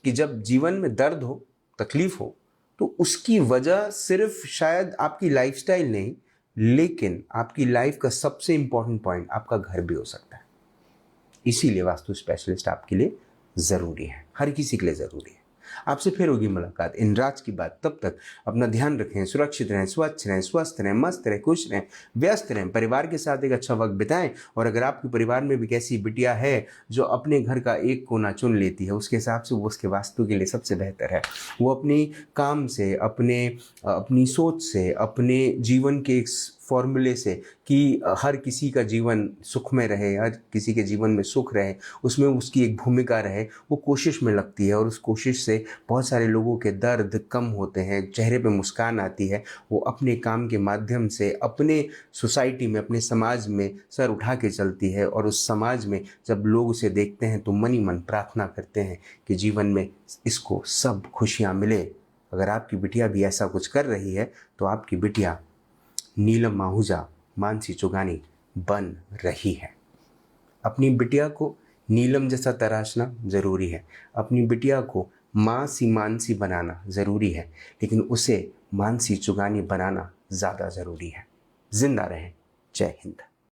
कि जब जीवन में दर्द हो, तकलीफ हो, तो उसकी वजह सिर्फ शायद आपकी लाइफस्टाइल नहीं, लेकिन आपकी लाइफ का सबसे इंपॉर्टेंट पॉइंट आपका घर भी हो सकता है। इसीलिए वास्तु स्पेशलिस्ट आपके लिए ज़रूरी है, हर किसी के लिए ज़रूरी है। आपसे फिर होगी मुलाकात इन राज की बात। तब तक अपना ध्यान रखें, सुरक्षित रहें, स्वच्छ रहें, स्वस्थ रहें, मस्त रहें, खुश रहें, व्यस्त रहें, परिवार के साथ एक अच्छा वक्त बिताएं। और अगर आपके परिवार में भी कैसी बिटिया है जो अपने घर का एक कोना चुन लेती है, उसके हिसाब से वो उसके वास्तु के लिए सबसे बेहतर है। वो अपनी काम से, अपनी सोच से, अपने जीवन के एक फॉर्मूले से कि हर किसी का जीवन सुखमय रहे, हर किसी के जीवन में सुख रहे, उसमें उसकी एक भूमिका रहे, वो कोशिश में लगती है। और उस कोशिश से बहुत सारे लोगों के दर्द कम होते हैं, चेहरे पे मुस्कान आती है। वो अपने काम के माध्यम से अपने सोसाइटी में, अपने समाज में सर उठा के चलती है। और उस समाज में जब लोग उसे देखते हैं तो मन ही मन प्रार्थना करते हैं कि जीवन में इसको सब खुशियाँ मिले। अगर आपकी बिटिया भी ऐसा कुछ कर रही है तो आपकी बिटिया नीलम आहूजा, मानसी चुगानी बन रही है। अपनी बिटिया को नीलम जैसा तराशना ज़रूरी है, अपनी बिटिया को मानसी बनाना ज़रूरी है, लेकिन उसे मानसी चुगानी बनाना ज़्यादा ज़रूरी है। जिंदा रहें। जय हिंद।